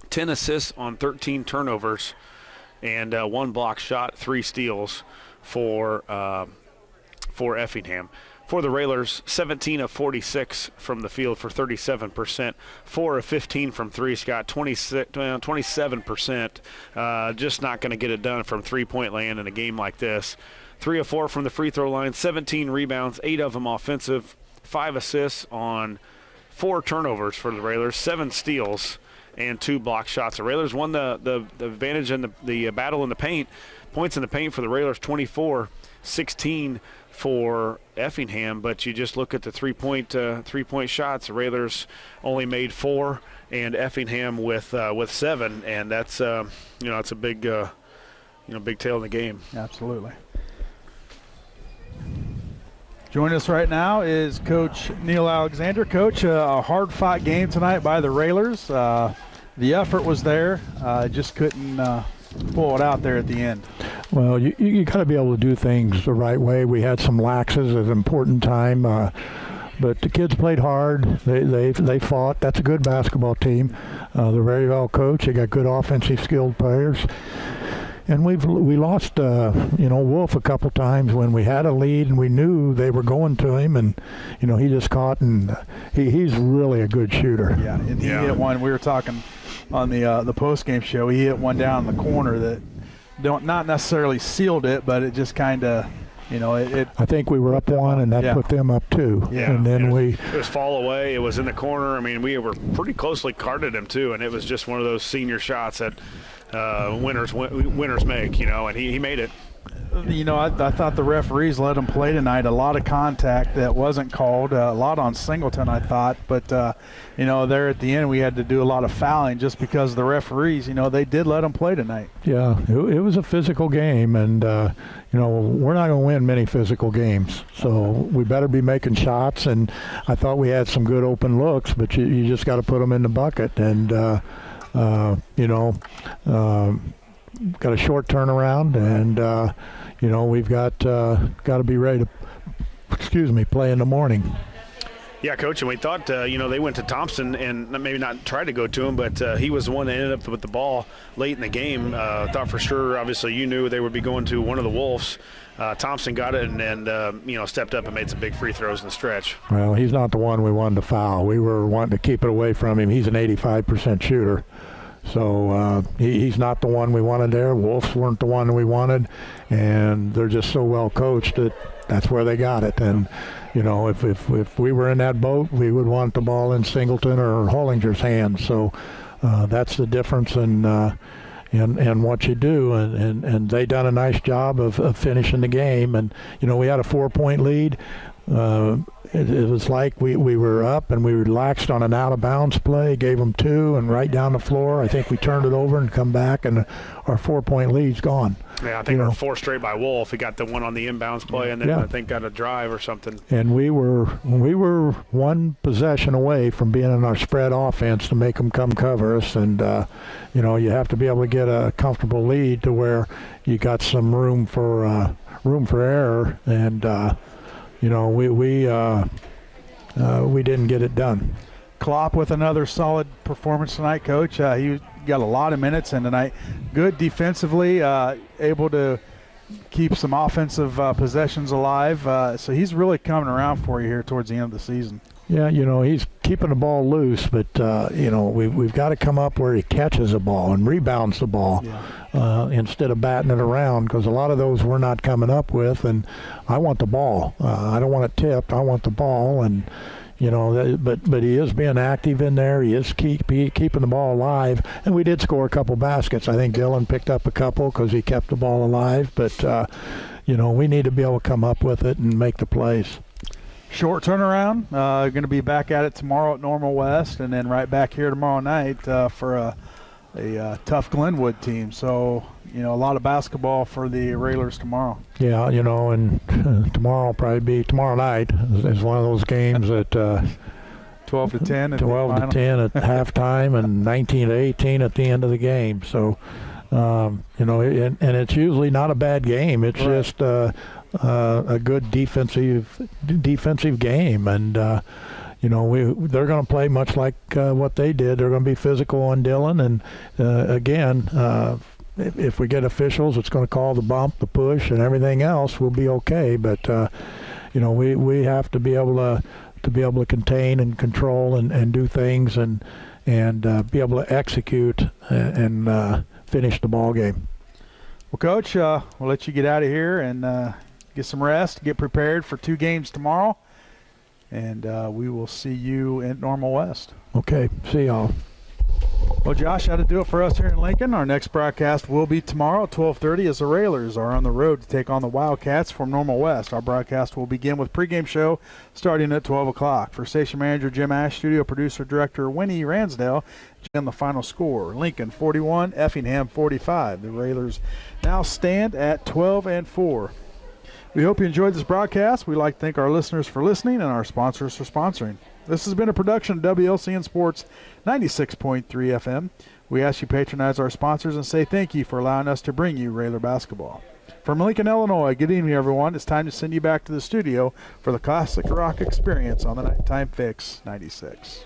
10 assists on 13 turnovers, and 1 block shot, 3 steals for Effingham. For the Railers, 17 of 46 from the field for 37%, 4 of 15 from 3, Scott, 27%. Just not going to get it done from three-point land in a game like this. 3 of 4 from the free throw line, 17 rebounds, 8 of them offensive, 5 assists on 4 turnovers for the Railers, 7 steals, and 2 block shots. The Railers won the advantage in the battle in the paint. Points in the paint for the Railers, 24-16 for Effingham, but you just look at the three-point shots. The Railers only made 4, and Effingham with 7, and that's it's a big big tail in the game. Absolutely. Joining us right now is Coach Neil Alexander. Coach, a hard-fought game tonight by the Railers. The effort was there, just couldn't pull it out there at the end. Well, you got to be able to do things the right way. We had some laxes at an important time, but the kids played hard. They fought. That's a good basketball team. They're very well coached. They got good offensive skilled players. And we lost Wolf a couple times when we had a lead and we knew they were going to him, and he just caught, and he's really a good shooter. Yeah, and he hit one. We were talking on the post-game show. He hit one down in the corner that not necessarily sealed it, but it just kind of, I think we were up 1, and that put them up 2. Yeah. And then it was fall away. It was in the corner. I mean, we were pretty closely carded him too, and it was just one of those senior shots that winners make, and he made it. I thought the referees let him play tonight. A lot of contact that wasn't called, a lot on Singleton, I thought. But, there at the end we had to do a lot of fouling just because the referees, they did let him play tonight. Yeah, it was a physical game, and, we're not going to win many physical games. So we better be making shots, and I thought we had some good open looks, but you just got to put them in the bucket. And, got a short turnaround, and we've got to be ready to play in the morning. Yeah, Coach, and we thought they went to Thompson and maybe not tried to go to him, but he was the one that ended up with the ball late in the game. Thought for sure, obviously you knew they would be going to one of the Wolves. Thompson got it and stepped up and made some big free throws in the stretch. Well, he's not the one we wanted to foul. We were wanting to keep it away from him. He's an 85% shooter. So he's not the one we wanted there. Wolves weren't the one we wanted, and they're just so well coached that that's where they got it. And if we were in that boat, we would want the ball in Singleton or Hollinger's hands. So that's the difference in what you do. And they done a nice job of finishing the game. And we had a 4-point lead. it was like we were up and we relaxed on an out-of-bounds play, gave them 2 and right down the floor. I think we turned it over and come back, and our 4-point lead's gone. Yeah, I think we were 4 straight by Wolf. He got the one on the inbounds play, and then I think got a drive or something. And we were 1 possession away from being in our spread offense to make them come cover us. And you have to be able to get a comfortable lead to where you got some room for error. And we didn't get it done. Klopp with another solid performance tonight, Coach. He got a lot of minutes in tonight. Good defensively, able to keep some offensive possessions alive. So he's really coming around for you here towards the end of the season. Yeah, he's keeping the ball loose, but, we've got to come up where he catches the ball and rebounds the ball instead of batting it around, because a lot of those we're not coming up with, and I want the ball. I don't want it tipped. I want the ball, and, but he is being active in there. He is keeping the ball alive, and we did score a couple baskets. I think Dylan picked up a couple because he kept the ball alive, but, we need to be able to come up with it and make the plays. Short turnaround. Going to be back at it tomorrow at Normal West, and then right back here tomorrow night for a tough Glenwood team. So, a lot of basketball for the Railers tomorrow. Yeah, and tomorrow night is one of those games that 12 to 10 12 to 10 at halftime and 19 to 18 at the end of the game. So, and it's usually not a bad game. It's just a good defensive game, and they're going to play much like what they did. They're going to be physical on Dylan, and again, if we get officials, it's going to call the bump, the push, and everything else. We'll be okay. But we have to be able to contain and control and do things and be able to execute and finish the ball game. Well, Coach, we'll let you get out of here and get some rest, get prepared for 2 games tomorrow, and we will see you at Normal West. Okay, see y'all. Well, Josh, that'll do it for us here in Lincoln. Our next broadcast will be tomorrow at 12:30 as the Railers are on the road to take on the Wildcats from Normal West. Our broadcast will begin with pregame show starting at 12 o'clock. For station manager Jim Ash, studio producer director Winnie Ransdale, and the final score, Lincoln 41, Effingham 45. The Railers now stand at 12-4. We hope you enjoyed this broadcast. We'd like to thank our listeners for listening and our sponsors for sponsoring. This has been a production of WLCN Sports 96.3 FM. We ask you to patronize our sponsors and say thank you for allowing us to bring you Railer basketball. From Lincoln, Illinois, good evening, everyone. It's time to send you back to the studio for the Classic Rock Experience on the Nighttime Fix 96.